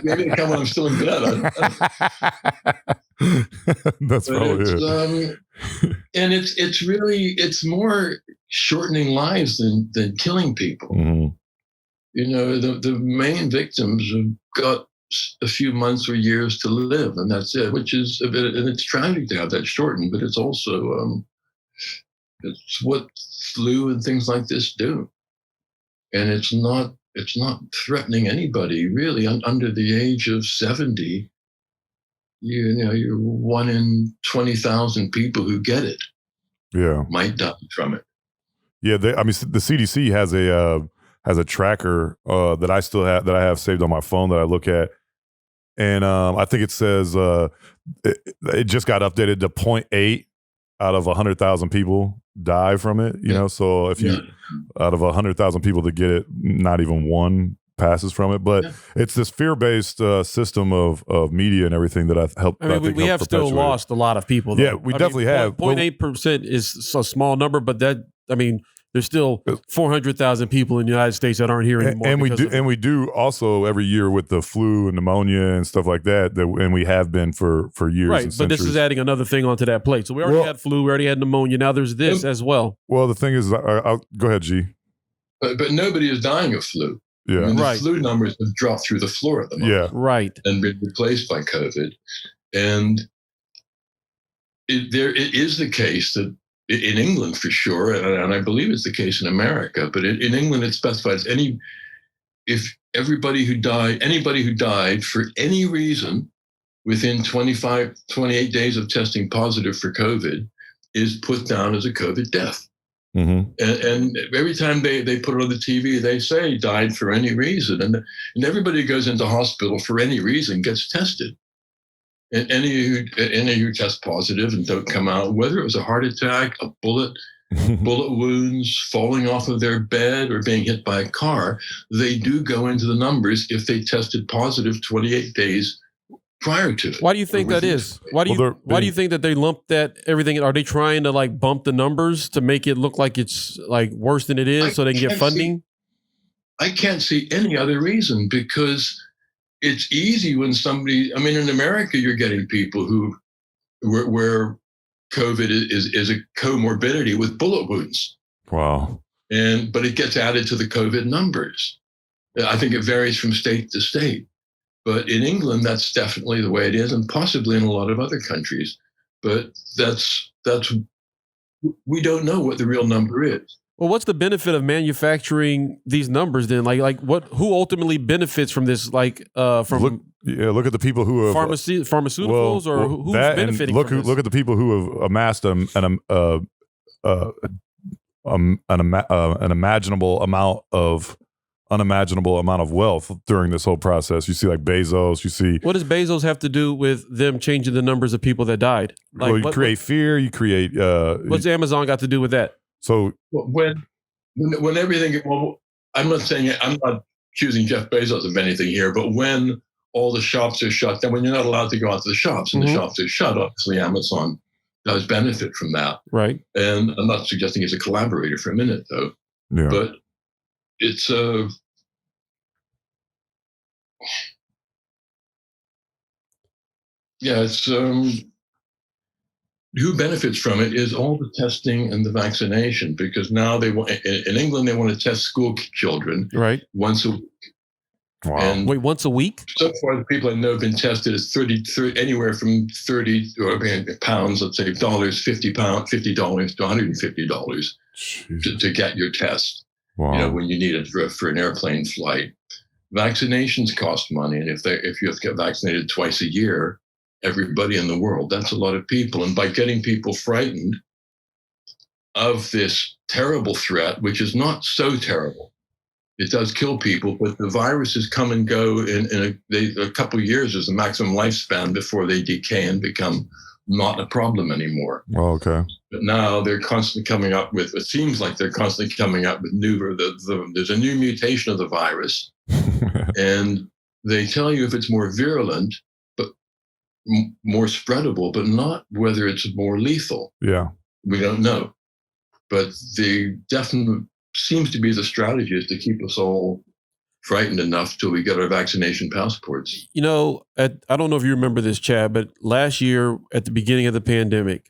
Maybe they come when I'm still in bed. That's probably it. And it's more shortening lives than killing people. The main victims have got a few months or years to live, and that's it. Which is a bit, and it's tragic to have that shortened, but it's also it's what flu and things like this do. And it's not threatening anybody really under the age of 70. You're 1 in 20,000 people who get it. Yeah, might die from it. Yeah, the CDC has a tracker that I have saved on my phone that I look at, and I think it says it just got updated to 0.8 out of 100,000 people die from it. So if you out of 100,000 people that get it, not even one passes from it. But it's this fear-based system of media and everything that I've helped. We have still lost a lot of people, though. Yeah, we definitely have. 0.8% is a small number, but there's still 400,000 people in the United States that aren't here anymore. And we do also every year with the flu and pneumonia and stuff like that, and we have been for years. Right, and but this is adding another thing onto that plate. So we already had flu, we already had pneumonia. Now there's this as well. Well, the thing is, I'll go ahead, G. But nobody is dying of flu. Yeah, the flu numbers have dropped through the floor at the moment. Yeah, right, and been replaced by COVID. And it is the case that in England, for sure, and I believe it's the case in America, but in England it specifies anybody who died for any reason within 28 days of testing positive for COVID is put down as a COVID death. And every time they put it on the TV, they say died for any reason. And everybody who goes into hospital for any reason gets tested. And any who test positive and don't come out, whether it was a heart attack, a bullet wounds, falling off of their bed, or being hit by a car, they do go into the numbers if they tested positive 28 days prior to it. Why do you think that is? Why do you think that they lump that everything? Are they trying to bump the numbers to make it look like it's worse than it is so they can get funding? I can't see any other reason, because it's easy when in America, you're getting people where COVID is a comorbidity with bullet wounds. Wow. But it gets added to the COVID numbers. I think it varies from state to state. But in England, that's definitely the way it is, and possibly in a lot of other countries. But we don't know what the real number is. Well, what's the benefit of manufacturing these numbers then? Who ultimately benefits from this? Look at the people who have pharmaceuticals, or who's benefiting from this? Look at the people who have amassed an unimaginable amount of wealth during this whole process. You see Bezos, what does Bezos have to do with them changing the numbers of people that died? You create fear, you create what's Amazon got to do with that? So when everything, I'm not accusing Jeff Bezos of anything here, but when all the shops are shut down, when you're not allowed to go out to the shops and the shops are shut, obviously Amazon does benefit from that. Right. And I'm not suggesting he's a collaborator for a minute, though. Yeah. But it's who benefits from it is all the testing and the vaccination, because now in England they want to test school children once a week. Wow. And wait, once a week? So far, the people I know have been tested as 30 anywhere from 30 pounds, let's say $50 to $150 to get your test. Wow. When you need it for an airplane flight. Vaccinations cost money, and if you have to get vaccinated twice a year, everybody in the world, that's a lot of people. And by getting people frightened of this terrible threat, which is not so terrible, It does kill people, but the viruses come and go in a couple of years is the maximum lifespan before they decay and become not a problem anymore. Oh, okay. But now they're constantly coming up with, it seems like they're constantly coming up with there's a new mutation of the virus. And they tell you if it's more virulent, but more spreadable, but not whether it's more lethal. Yeah. We don't know. But the definite seems to be the strategy is to keep us all frightened enough till we get our vaccination passports. You know, I don't know if you remember this, Chad, but last year at the beginning of the pandemic,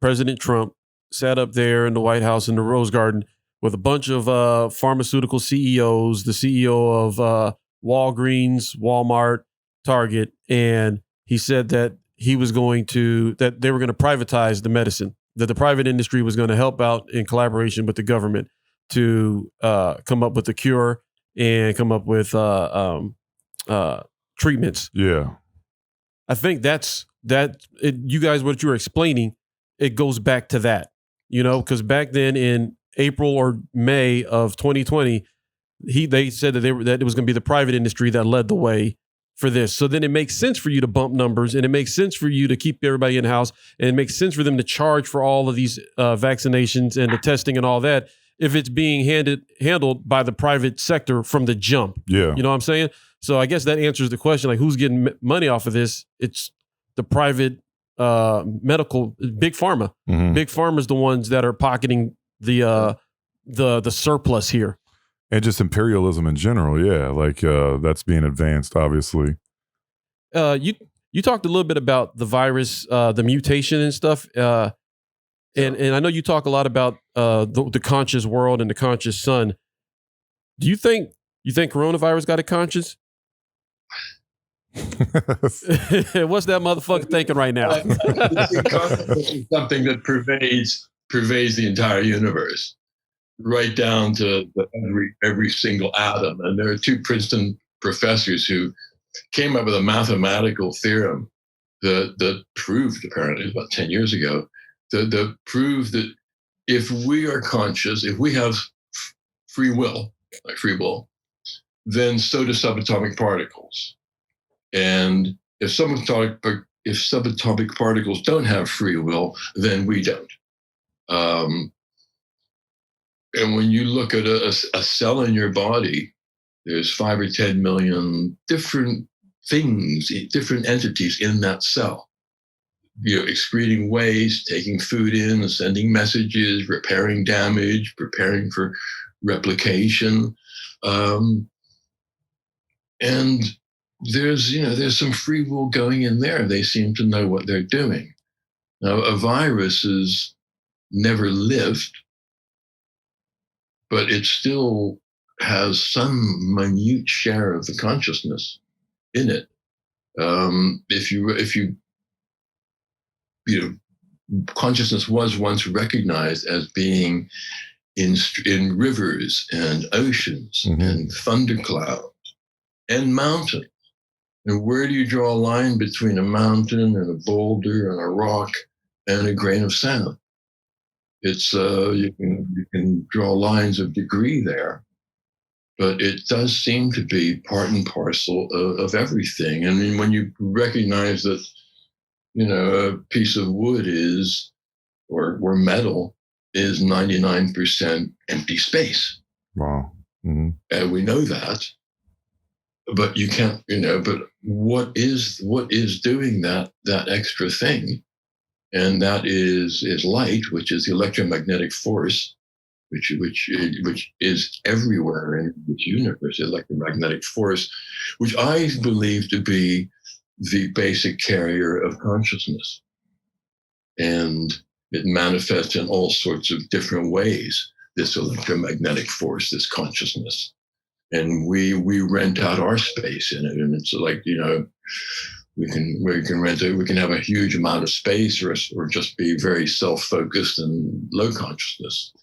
President Trump sat up there in the White House in the Rose Garden with a bunch of pharmaceutical CEOs, the CEO of Walgreens, Walmart, Target, and he said that they were going to privatize the medicine, that the private industry was going to help out in collaboration with the government to come up with a cure and come up with treatments. Yeah. I think you guys, what you were explaining, it goes back to that, because back then in April or May of 2020, they said that it was going to be the private industry that led the way for this. So then it makes sense for you to bump numbers, and it makes sense for you to keep everybody in the house, and it makes sense for them to charge for all of these vaccinations and the testing and all that if it's being handled by the private sector from the jump. Yeah. You know what I'm saying? So I guess that answers the question, like, who's getting money off of this? It's the private medical, big pharma. Mm-hmm. Big pharma's the ones that are pocketing the surplus here. And just imperialism in general, yeah, like that's being advanced, obviously. You talked a little bit about the virus, the mutation and stuff, and I know you talk a lot about the conscious world and the conscious sun. Do you think coronavirus got a conscience? What's that motherfucker thinking right now? Consciousness is something that pervades the entire universe, right down to every single atom. And there are two Princeton professors who came up with a mathematical theorem that proved, apparently about 10 years ago, that proved that if we are conscious, if we have free will, then so do subatomic particles. And if subatomic particles don't have free will, then we don't. And when you look at a cell in your body, there's 5 or 10 million different things, different entities in that cell. Excreting waste, taking food in, sending messages, repairing damage, preparing for replication. And there's some free will going in there. They seem to know what they're doing. Now, a virus has never lived, but it still has some minute share of the consciousness in it. Consciousness was once recognized as being in rivers and oceans mm-hmm. and thunderclouds and mountains. And where do you draw a line between a mountain and a boulder and a rock and a grain of sand? It's you can draw lines of degree there, but it does seem to be part and parcel of everything. I mean, when you recognize that, a piece of wood or metal is 99% empty space. Wow. Mm-hmm. And we know that, but you can't, but what is doing that extra thing? And that is light, which is the electromagnetic force, which is everywhere in the universe, the electromagnetic force, which I believe to be the basic carrier of consciousness. And it manifests in all sorts of different ways, this electromagnetic force, this consciousness. And we rent out our space in it. And it's like, we can rent it. We can have a huge amount of space, or just be very self-focused and low consciousness.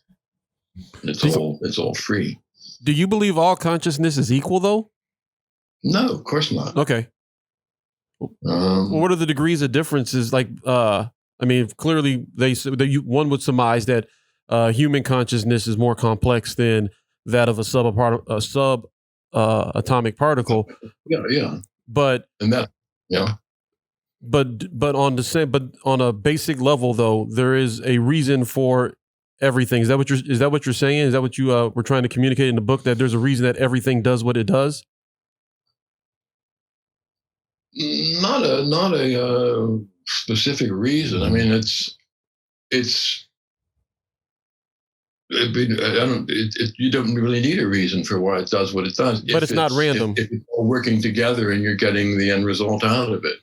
And it's all free. Do you believe all consciousness is equal, though? No, of course not. Okay. What are the degrees of differences? Like, clearly one would surmise that human consciousness is more complex than that of a atomic particle. Yeah. But and that But on a basic level, though, there is a reason for everything. Is that what you're saying? Is that what you were trying to communicate in the book, that there's a reason that everything does what it does? Not a specific reason. I mean, you don't really need a reason for why it does what it does. But it's not random. If it's all working together and you're getting the end result out of it.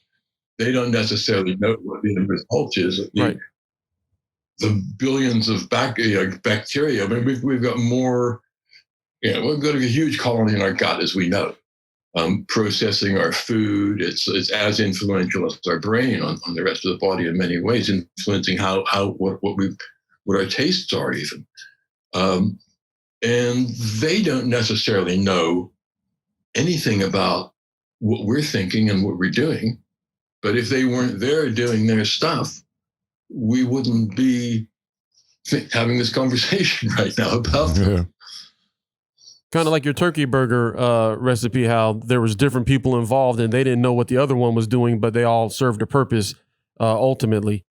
They don't necessarily know what the end result is. Right. The billions of bacteria. I mean, we've got more. We've got a huge colony in our gut, as we know. Processing our food, it's as influential as our brain on the rest of the body in many ways, influencing what our tastes are even. And they don't necessarily know anything about what we're thinking and what we're doing. But if they weren't there doing their stuff, we wouldn't be having this conversation right now about them. Yeah. Kind of like your turkey burger recipe, how there was different people involved and they didn't know what the other one was doing, but they all served a purpose ultimately.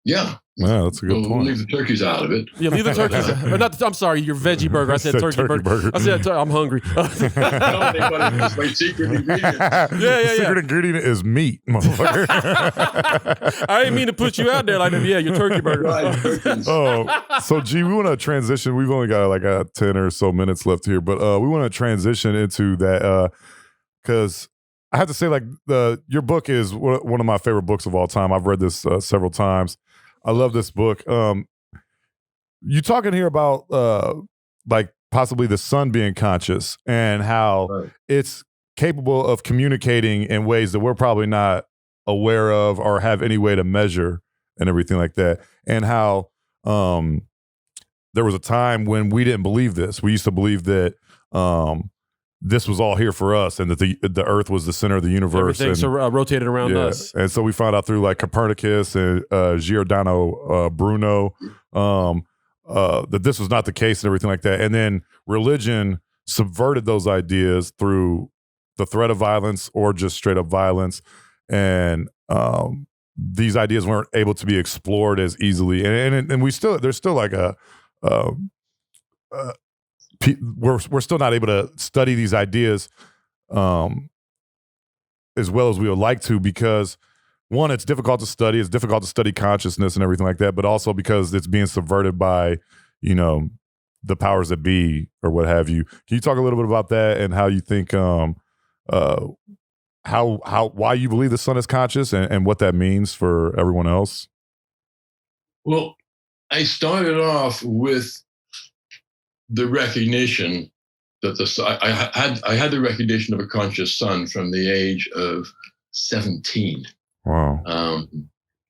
Yeah. Yeah, that's a good point. We'll leave the turkeys out of it. Yeah, leave the turkeys. I'm sorry, your veggie burger. I said turkey burger. I said I'm hungry. My secret ingredient. Yeah. Secret ingredient is meat, motherfucker. I didn't mean to put you out there like that. Yeah, your turkey burger. Right, so G, we want to transition. We've only got like 10 or so minutes left here, but we want to transition into that because I have to say, like, your book is one of my favorite books of all time. I've read this several times. I love this book. You talking here about like possibly the sun being conscious and how it's capable of communicating in ways that we're probably not aware of or have any way to measure and everything like that. And how there was a time when we didn't believe this. We used to believe that this was all here for us and that the earth was the center of the universe. Everything's rotated around us. And so we found out through like Copernicus and Giordano Bruno that this was not the case and everything like that. And then religion subverted those ideas through the threat of violence or just straight up violence. And these ideas weren't able to be explored as easily. And there's still like we're still not able to study these ideas as well as we would like to, because one, it's difficult to study. It's difficult to study consciousness and everything like that, but also because it's being subverted by, the powers that be or what have you. Can you talk a little bit about that and how you think, why you believe the sun is conscious and what that means for everyone else? Well, I started off with the recognition that I had the recognition of a conscious sun from the age of 17. Wow.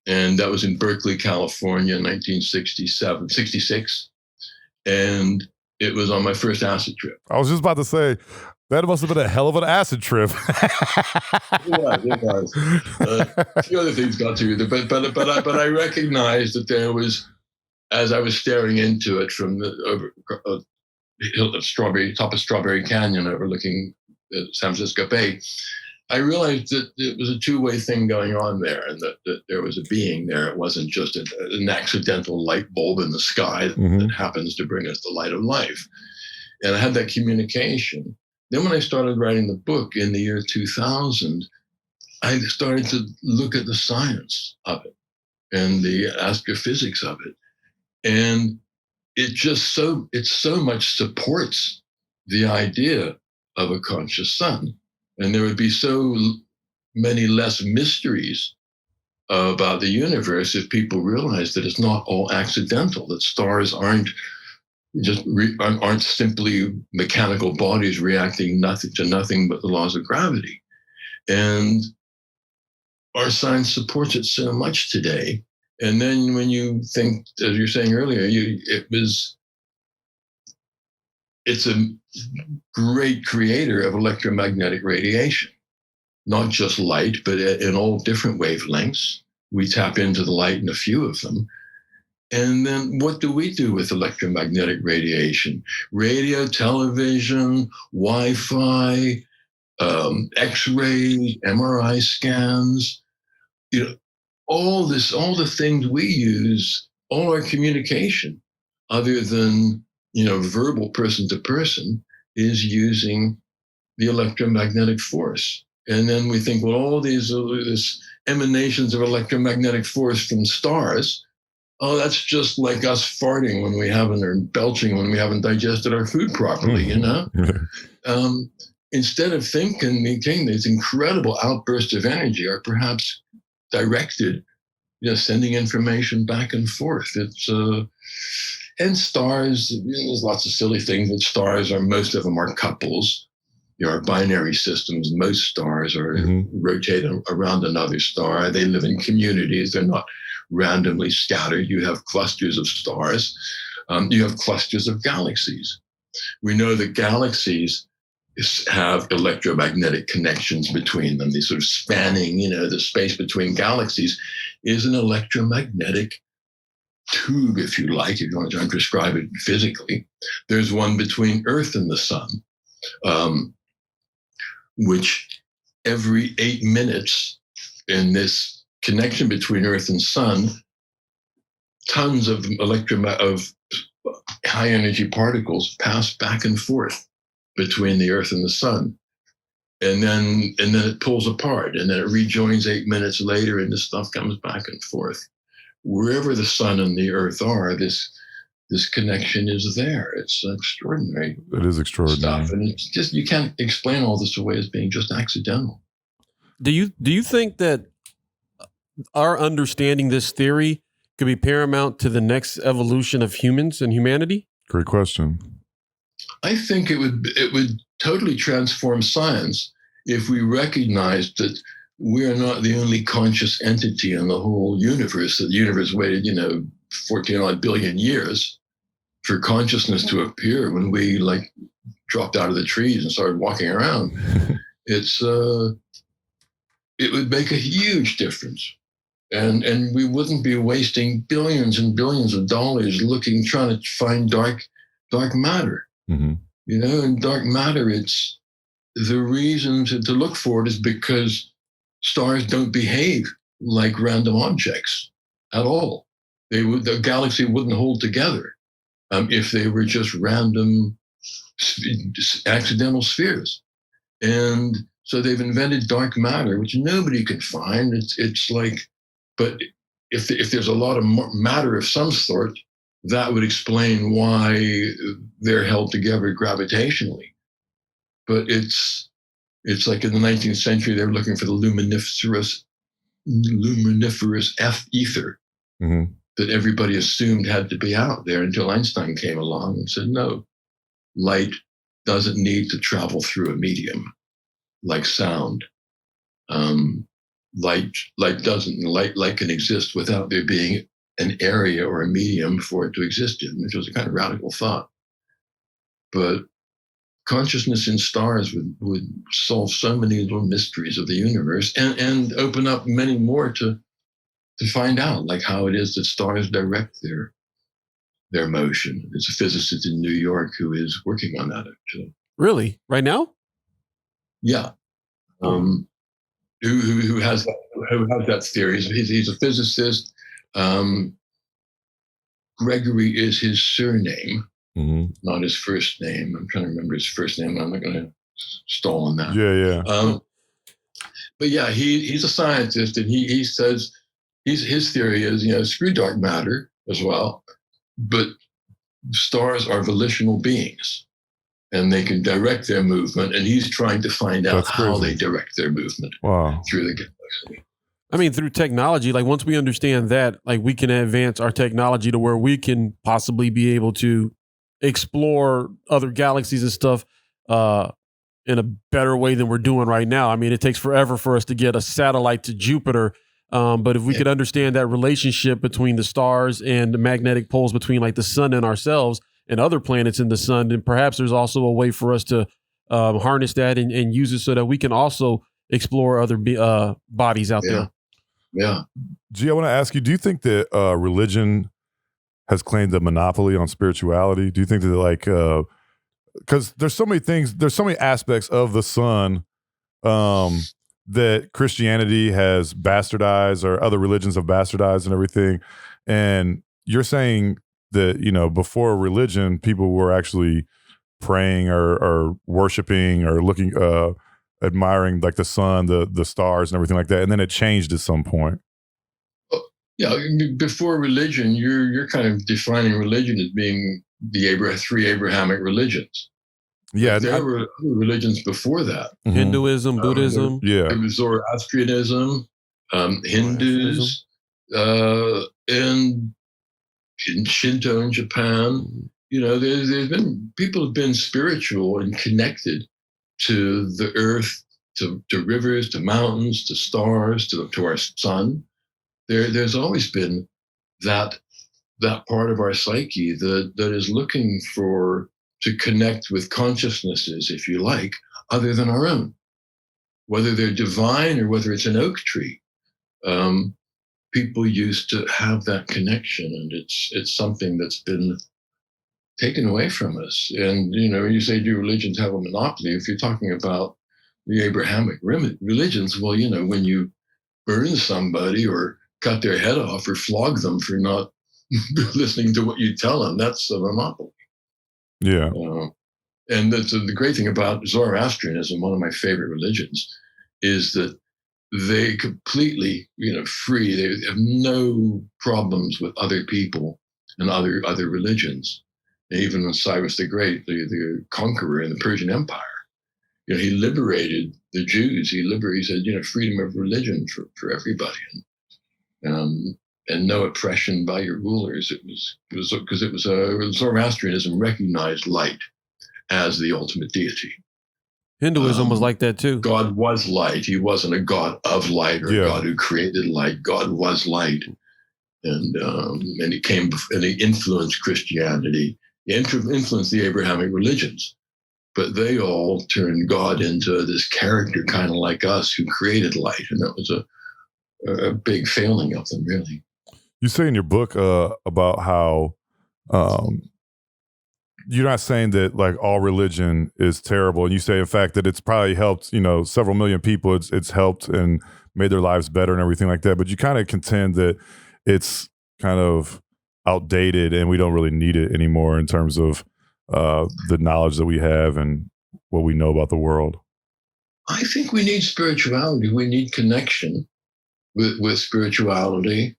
And that was in Berkeley, California, 1966. And it was on my first acid trip. I was just about to say, that must have been a hell of an acid trip. It was. A few other things got to it, but I recognized that there was, as I was staring into it from the top of Strawberry Canyon overlooking the San Francisco Bay, I realized that it was a two-way thing going on there, and that there was a being there. It wasn't just an accidental light bulb in the sky that happens to bring us the light of life. And I had that communication. Then when I started writing the book in the year 2000, I started to look at the science of it and the astrophysics of it. And it so much supports the idea of a conscious sun. And there would be so many less mysteries about the universe if people realized that it's not all accidental, that stars aren't simply mechanical bodies reacting to nothing but the laws of gravity. And our science supports it so much today. And then when you think, as you're saying earlier, it's a great creator of electromagnetic radiation, not just light, but in all different wavelengths. We tap into the light in a few of them. And then what do we do with electromagnetic radiation? Radio, television, Wi-Fi, X-ray, MRI scans, all the things we use, all our communication, other than, verbal person to person, is using the electromagnetic force. And then we think, well, all these emanations of electromagnetic force from stars, oh, that's just like us farting when we haven't, or belching when we haven't digested our food properly, Instead of thinking these incredible outbursts of energy are perhaps directed, sending information back and forth. It's and stars, there's lots of silly things that stars are, most of them are couples. Are binary systems. Most stars are rotating around another star. They live in communities. They're not randomly scattered. You have clusters of stars. You have clusters of galaxies. We know that galaxies have electromagnetic connections between them. These sort of spanning, the space between galaxies is an electromagnetic tube, if you like, if you want to try and describe it physically. There's one between Earth and the sun, which every 8 minutes in this connection between Earth and sun, tons of high energy particles pass back and forth between the Earth and the sun. And then it pulls apart, and then it rejoins 8 minutes later, and this stuff comes back and forth. Wherever the sun and the Earth are, this connection is there. It's extraordinary. It is extraordinary stuff, and it's just, you can't explain all this away as being just accidental. Do you think that our understanding this theory could be paramount to the next evolution of humans and humanity? Great question. I think it would totally transform science if we recognized that we are not the only conscious entity in the whole universe. That the universe waited, 14 odd billion years for consciousness to appear when we dropped out of the trees and started walking around. It would make a huge difference. And we wouldn't be wasting billions and billions of dollars trying to find dark matter. Mm-hmm. In dark matter, it's the reason to look for it is because stars don't behave like random objects at all. The galaxy wouldn't hold together if they were just random accidental spheres. And so they've invented dark matter, which nobody can find. It's like, but if there's a lot of matter of some sort, that would explain why they're held together gravitationally. But it's like in the 19th century, they were looking for the luminiferous ether that everybody assumed had to be out there, until Einstein came along and said, no, light doesn't need to travel through a medium like sound. Light can exist without there being an area or a medium for it to exist in, which was a kind of radical thought. But consciousness in stars would solve so many little mysteries of the universe, and open up many more to find out, like how it is that stars direct their motion. There's a physicist in New York who is working on that, actually. Really? Right now? Yeah. Who has that theory? He's a physicist. Gregory is his surname, not his first name. I'm trying to remember his first name. I'm not going to stall on that. Yeah. But yeah, he's a scientist, and he says his theory is, screw dark matter as well, but stars are volitional beings, and they can direct their movement. And he's trying to find out how they direct their movement through the galaxy. I mean, through technology, once we understand that, we can advance our technology to where we can possibly be able to explore other galaxies and stuff in a better way than we're doing right now. I mean, it takes forever for us to get a satellite to Jupiter. But if we could understand that relationship between the stars and the magnetic poles between the sun and ourselves and other planets in the sun, then perhaps there's also a way for us to harness that and use it so that we can also explore other bodies out there. Yeah. Gee, I want to ask you, do you think that religion has claimed a monopoly on spirituality? Do you think that like, because there's so many things, there's so many aspects of the sun that Christianity has bastardized or other religions have bastardized and everything. And you're saying that, you know, before religion, people were actually praying or worshiping or looking, admiring like the sun, the stars and everything like that. And then it changed at some point. Yeah, before religion, you're kind of defining religion as being the three Abrahamic religions. Yeah, there were religions before that. Hinduism, Buddhism. It was Zoroastrianism, Hindus, and Shinto in Japan. You know, there's been people have been spiritual and connected to the earth, to rivers, to mountains, to stars, to our sun. There's always been that part of our psyche that is looking to connect with consciousnesses, if you like, other than our own, whether they're divine or whether it's an oak tree. People used to have that connection, and it's something that's been taken away from us. And, you know, you say, do religions have a monopoly? If you're talking about the Abrahamic religions, well, you know, when you burn somebody or cut their head off or flog them for not listening to what you tell them, that's a monopoly. Yeah. And that's the great thing about Zoroastrianism, one of my favorite religions, is that they completely, you know, free. They have no problems with other people and other religions. And even when Cyrus the Great, the conqueror in the Persian Empire, you know, he liberated the Jews. He said, you know, freedom of religion for everybody, and no oppression by your rulers. It was because Zoroastrianism recognized light as the ultimate deity. Hinduism was like that too. God was light. He wasn't a God of light or a God who created light. God was light, and he came and he influenced Christianity. He influenced the Abrahamic religions, but they all turned God into this character, kind of like us, who created light, and that was a big failing of them, really. You say in your book about how you're not saying that like all religion is terrible, and you say in fact that it's probably helped, you know, several million people. It's helped and made their lives better and everything like that. But you kind of contend that it's kind of outdated and we don't really need it anymore in terms of the knowledge that we have and what we know about the world. I think we need spirituality. We need connection with spirituality.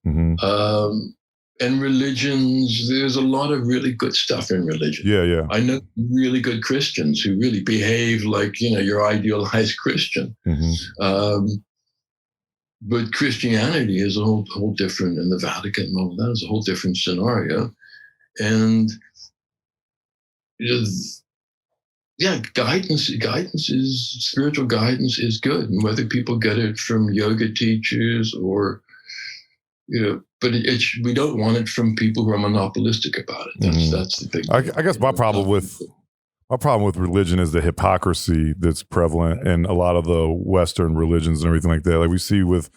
And religions, there's a lot of really good stuff in religion. Yeah. I know really good Christians who really behave like, you know, your idealized Christian. But Christianity is a whole different, and the Vatican and all that is a whole different scenario. And spiritual guidance is good. And whether people get it from yoga teachers or, you know, but we don't want it from people who are monopolistic about it. That's the big thing. I guess my problem with religion is the hypocrisy that's prevalent in a lot of the Western religions and everything like that. Like we see with,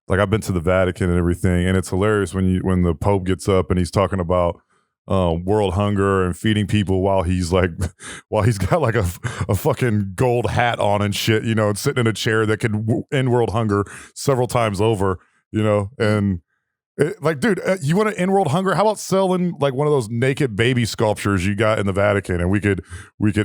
like I've been to the Vatican and everything, and it's hilarious when the Pope gets up and he's talking about world hunger and feeding people while he's got like a fucking gold hat on and shit, you know, and sitting in a chair that could end world hunger several times over, you know, and like, dude, you want to end world hunger? How about selling like one of those naked baby sculptures you got in the Vatican, and we could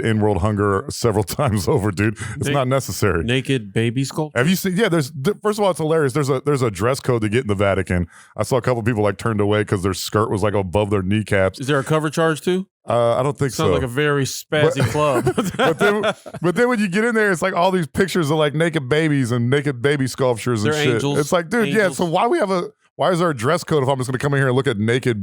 end world hunger several times over, dude. It's not necessary. Naked baby sculpture. Have you seen? Yeah, first of all, it's hilarious. There's a dress code to get in the Vatican. I saw a couple people like turned away because their skirt was like above their kneecaps. Is there a cover charge too? I don't think so. Sounds like a very spazzy club. but then when you get in there, it's like all these pictures of like naked babies and naked baby sculptures and shit. Angels. It's like, dude, yeah. So why is there a dress code if I'm just going to come in here and look at naked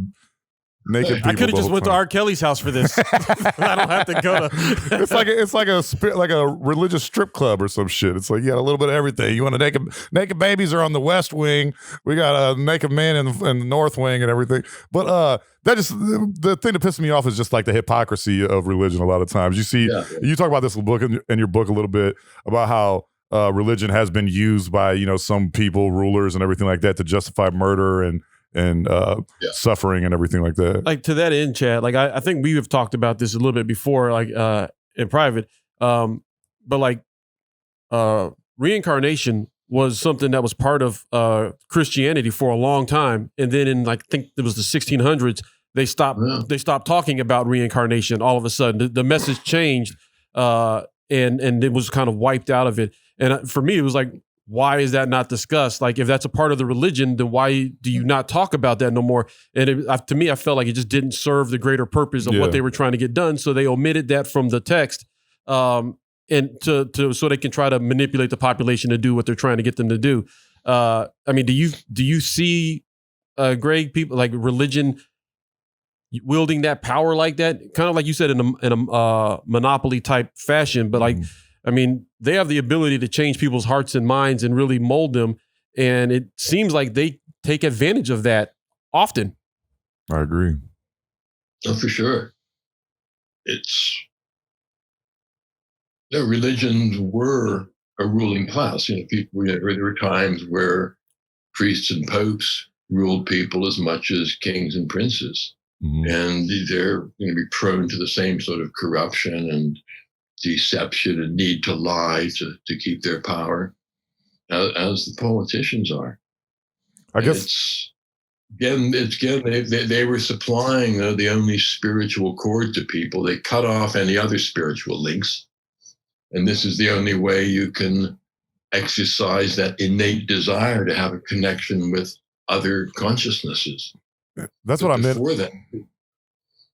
people? I could have just went to R. Kelly's house for this. I don't have to go to. it's like a religious strip club or some shit. It's like you got a little bit of everything. You want to naked babies are on the west wing. We got a naked man in the north wing and everything. But the thing that pisses me off is just like the hypocrisy of religion. A lot of times you talk about this book in your book a little bit about how religion has been used by, you know, some people, rulers and everything like that to justify murder and and suffering and everything like that. Like to that end, Chad, like I think we have talked about this a little bit before, like in private. But like reincarnation was something that was part of Christianity for a long time, and then in like I think it was the 1600s they stopped talking about reincarnation. All of a sudden, the message changed, and it was kind of wiped out of it. And for me, it was like, why is that not discussed? Like, if that's a part of the religion, then why do you not talk about that no more? And to me, I felt like it just didn't serve the greater purpose of what they were trying to get done. So they omitted that from the text, and so they can try to manipulate the population to do what they're trying to get them to do. I mean, do you see, Greg, people like religion wielding that power like that, kind of like you said in a monopoly type fashion, but like, I mean, they have the ability to change people's hearts and minds and really mold them. And it seems like they take advantage of that often. I agree. Oh, for sure. Religions were a ruling class. There were times where priests and popes ruled people as much as kings and princes. And they're going to be prone to the same sort of corruption and deception and need to lie to keep their power, as the politicians are. I guess they were supplying the only spiritual cord to people. They cut off any other spiritual links, and this is the only way you can exercise that innate desire to have a connection with other consciousnesses. That's what I meant.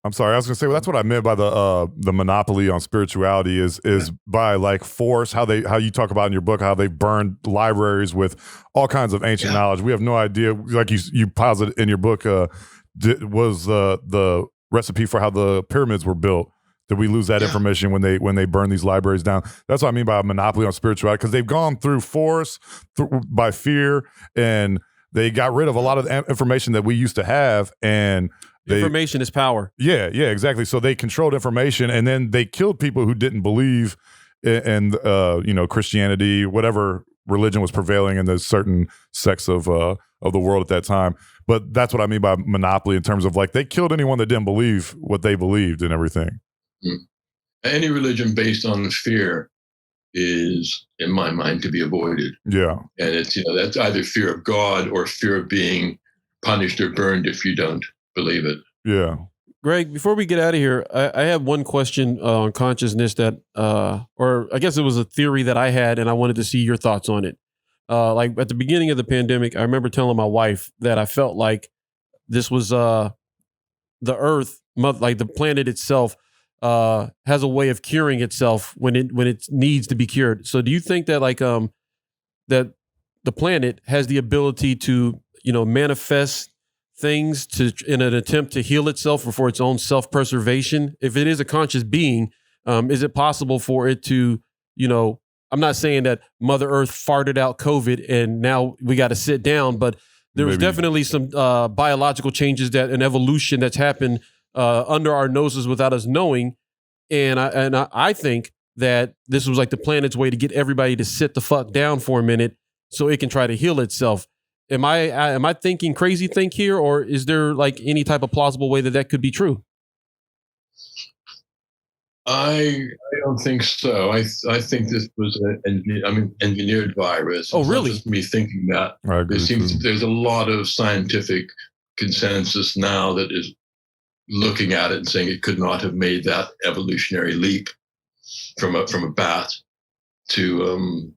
I'm sorry, I was gonna say, well, that's what I meant by the monopoly on spirituality is by like force, how you talk about in your book, how they burned libraries with all kinds of ancient knowledge. We have no idea, like you posit in your book, was the recipe for how the pyramids were built. Did we lose that information when they burn these libraries down? That's what I mean by a monopoly on spirituality, because they've gone through force, by fear, and they got rid of a lot of the information that we used to have, and information is power. Yeah, exactly. So they controlled information, and then they killed people who didn't believe in Christianity, whatever religion was prevailing in the certain sects of the world at that time. But that's what I mean by monopoly, in terms of like they killed anyone that didn't believe what they believed and everything. Any religion based on fear is, in my mind, to be avoided. Yeah. And it's, that's either fear of God or fear of being punished or burned if you don't believe it. Yeah. Greg, before we get out of here, I have one question on consciousness that, or I guess it was a theory that I had, and I wanted to see your thoughts on it. Like at the beginning of the pandemic, I remember telling my wife that I felt like this was the Earth, like the planet itself, has a way of curing itself when it needs to be cured. So do you think that like that the planet has the ability to manifest things in an attempt to heal itself or for its own self-preservation? If it is a conscious being, is it possible for it to, I'm not saying that Mother Earth farted out COVID and now we got to sit down, but there was definitely some biological changes and evolution that's happened under our noses without us knowing. And I think that this was like the planet's way to get everybody to sit the fuck down for a minute so it can try to heal itself. Am I thinking crazy think here, or is there like any type of plausible way that could be true? I don't think so. I think this was an engineered virus. Oh, really? It's not just me thinking that. There's a lot of scientific consensus now that is looking at it and saying it could not have made that evolutionary leap from a bat to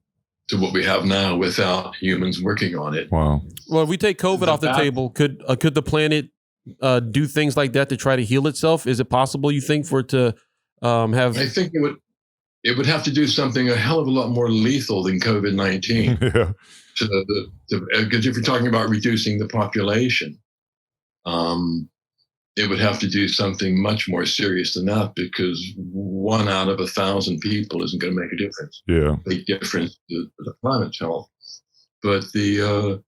what we have now without humans working on it. Wow. Well, if we take COVID off the table, could the planet do things like that to try to heal itself? Is it possible, you think, for it to have? I think it would have to do something a hell of a lot more lethal than COVID-19. Yeah. Because if you're talking about reducing the population, it would have to do something much more serious than that, because 1 out of 1,000 people isn't going to make a difference. Yeah, big difference to the planet's health. But the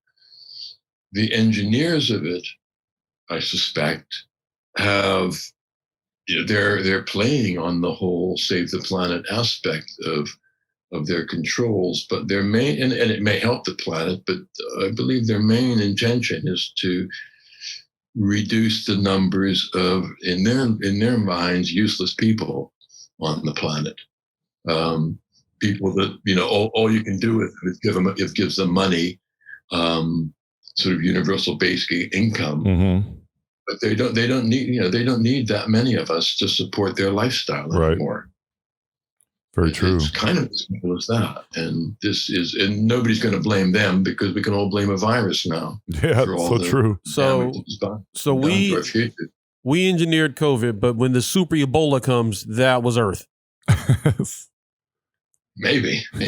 engineers of it, I suspect, have they're playing on the whole save the planet aspect of their controls. But their main and it may help the planet, but I believe their main intention is to reduce the numbers of, in their minds, useless people on the planet. People that, all you can do is gives them money, sort of universal basic income. Mm-hmm. But they don't need that many of us to support their lifestyle anymore. Very true. It's kind of as simple as that. And nobody's going to blame them, because we can all blame a virus now. Yeah, so true. So we engineered COVID, but when the super Ebola comes, that was Earth. Maybe. Gee,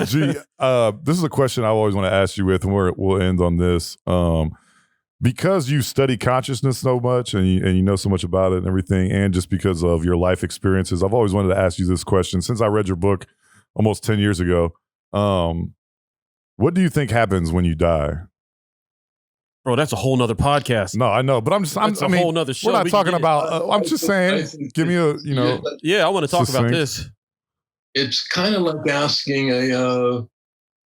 this is a question I always want to ask you with, and we'll end on this. Because you study consciousness so much and you know so much about it and everything, and just because of your life experiences, I've always wanted to ask you this question since I read your book almost 10 years ago. What do you think happens when you die? Bro, that's a whole nother podcast. No, I know, but I'm a whole nother show. We're not talking about, I'm just saying, give me a, Yeah, I want to talk about this. It's kind of like asking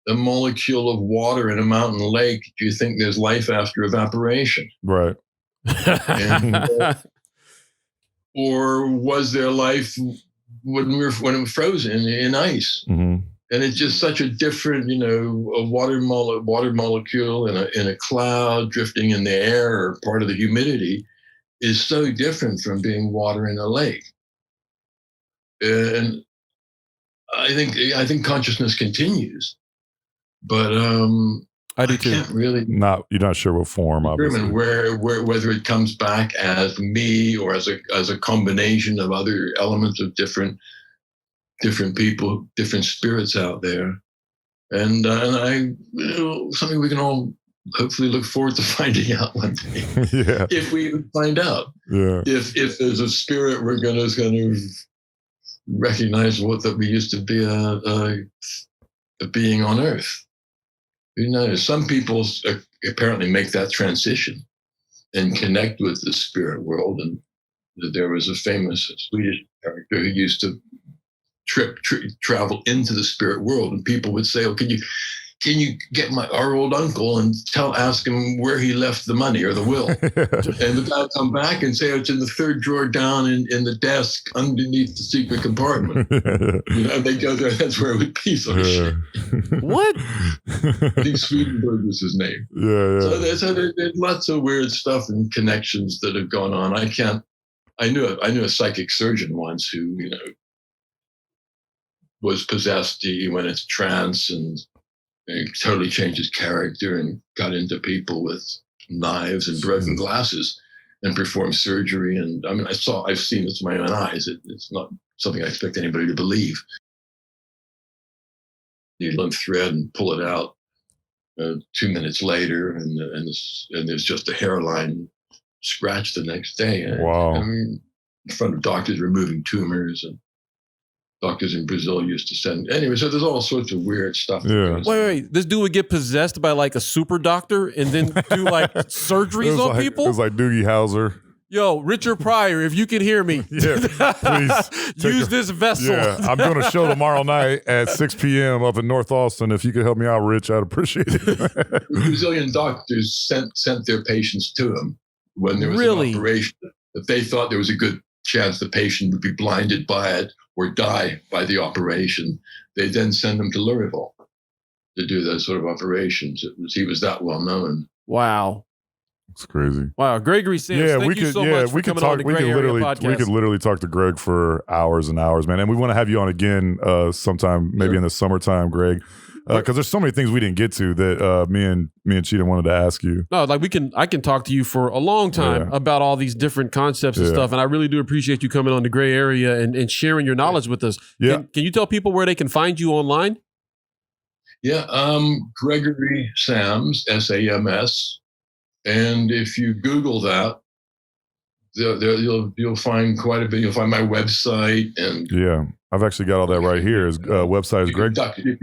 a molecule of water in a mountain lake, do you think there's life after evaporation? Right. Or was there life when it was frozen in ice? Mm-hmm. And it's just such a different, a water molecule in a cloud drifting in the air, or part of the humidity, is so different from being water in a lake. And I think consciousness continues. But I do too. Can't really. You're not sure what form, obviously. Whether it comes back as me or as a combination of other elements of different people, different spirits out there, and something we can all hopefully look forward to finding out one day. Yeah. If we find out. Yeah. If there's a spirit, we're going to recognize that we used to be a being on Earth. Some people apparently make that transition and connect with the spirit world. And there was a famous Swedish character who used to travel into the spirit world, and people would say, "Oh, can you get our old uncle and ask him where he left the money or the will?" And the guy would come back and say, "Oh, it's in the third drawer down in the desk underneath the secret compartment." They go there, that's where it would be. What? I think Swedenborg was his name. Yeah. So there's lots of weird stuff and connections that have gone on. I knew a psychic surgeon once who, was possessed. He went into trance and he totally changed his character and got into people with knives and broken glasses and performed surgery. And I mean, I've seen this with my own eyes. It's not something I expect anybody to believe. You lymph thread and pull it out 2 minutes later, and there's just a hairline scratch the next day. And, wow. I mean, in front of doctors removing tumors, and doctors in Brazil used to send. Anyway, so there's all sorts of weird stuff. Yeah. Wait. This dude would get possessed by like a super doctor and then do like surgeries on people? It was like Doogie Howser. Yo, Richard Pryor, if you can hear me, please use this vessel. Yeah, I'm doing a show tomorrow night at 6 p.m. up in North Austin. If you could help me out, Rich, I'd appreciate it. Brazilian doctors sent their patients to him when there was an operation. If they thought there was a good chance the patient would be blinded by it or die by the operation, they then send them to Louisville to do those sort of operations. He was that well known. Wow. It's crazy. Wow, Gregory Sams, thank you so much for coming on the Gray Area Podcast. We could literally talk to Greg for hours and hours, man. And we want to have you on again sometime, maybe in the summertime, Greg, because there's so many things we didn't get to that me and Cheatham wanted to ask you. No, like I can talk to you for a long time about all these different concepts and stuff, and I really do appreciate you coming on the Gray Area and sharing your knowledge with us. Yeah. Can you tell people where they can find you online? Yeah, Gregory Sams, S-A-M-S. And if you Google that, you'll find quite a bit. You'll find my website, and I've actually got all that right here. His website is Greg. You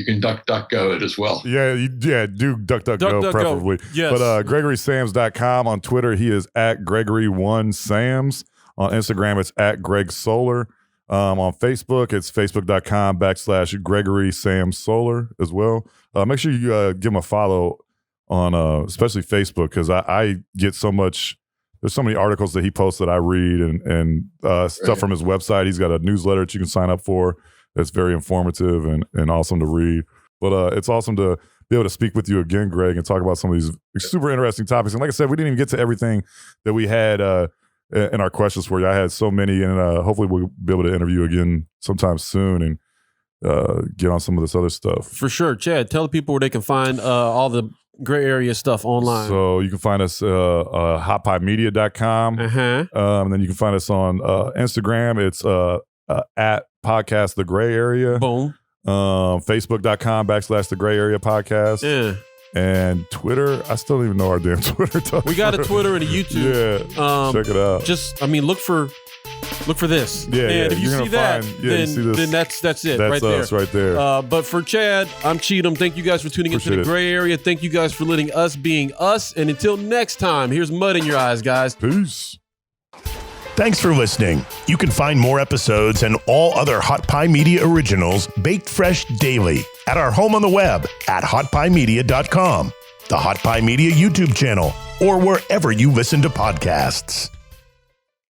can DuckDuckGo it as well. Yeah, do DuckDuckGo preferably. Yes. But GregorySams.com on Twitter, he is at Gregory1Sams. On Instagram, it's at Greg Solar. On Facebook, it's facebook.com/Gregory Sams Solar as well. Make sure you give him a follow on especially Facebook, because I get so much. There's so many articles that he posts that I read and stuff from his website. He's got a newsletter that you can sign up for that's very informative and awesome to read. But it's awesome to be able to speak with you again, Greg, and talk about some of these super interesting topics. And like I said, we didn't even get to everything that we had in our questions for you. I had so many, and hopefully we'll be able to interview again sometime soon and get on some of this other stuff. For sure. Chad, tell the people where they can find all the gray area stuff online. So you can find us hotpiemedia.com. And then you can find us on Instagram. It's at podcast The Gray Area. Boom. Facebook.com/The Gray Area Podcast. Yeah. And Twitter, I still don't even know our damn Twitter. We got a Twitter and a YouTube. Yeah. Check it out. Just, look for this. Yeah. And if you see that, then that's it. That's us right there. But for Chad, I'm Cheatham. Thank you guys for tuning into the Gray Area. Thank you guys for letting us being us. And until next time, here's mud in your eyes, guys. Peace. Thanks for listening. You can find more episodes and all other Hot Pie Media originals baked fresh daily at our home on the web at hotpiemedia.com, the Hot Pie Media YouTube channel, or wherever you listen to podcasts.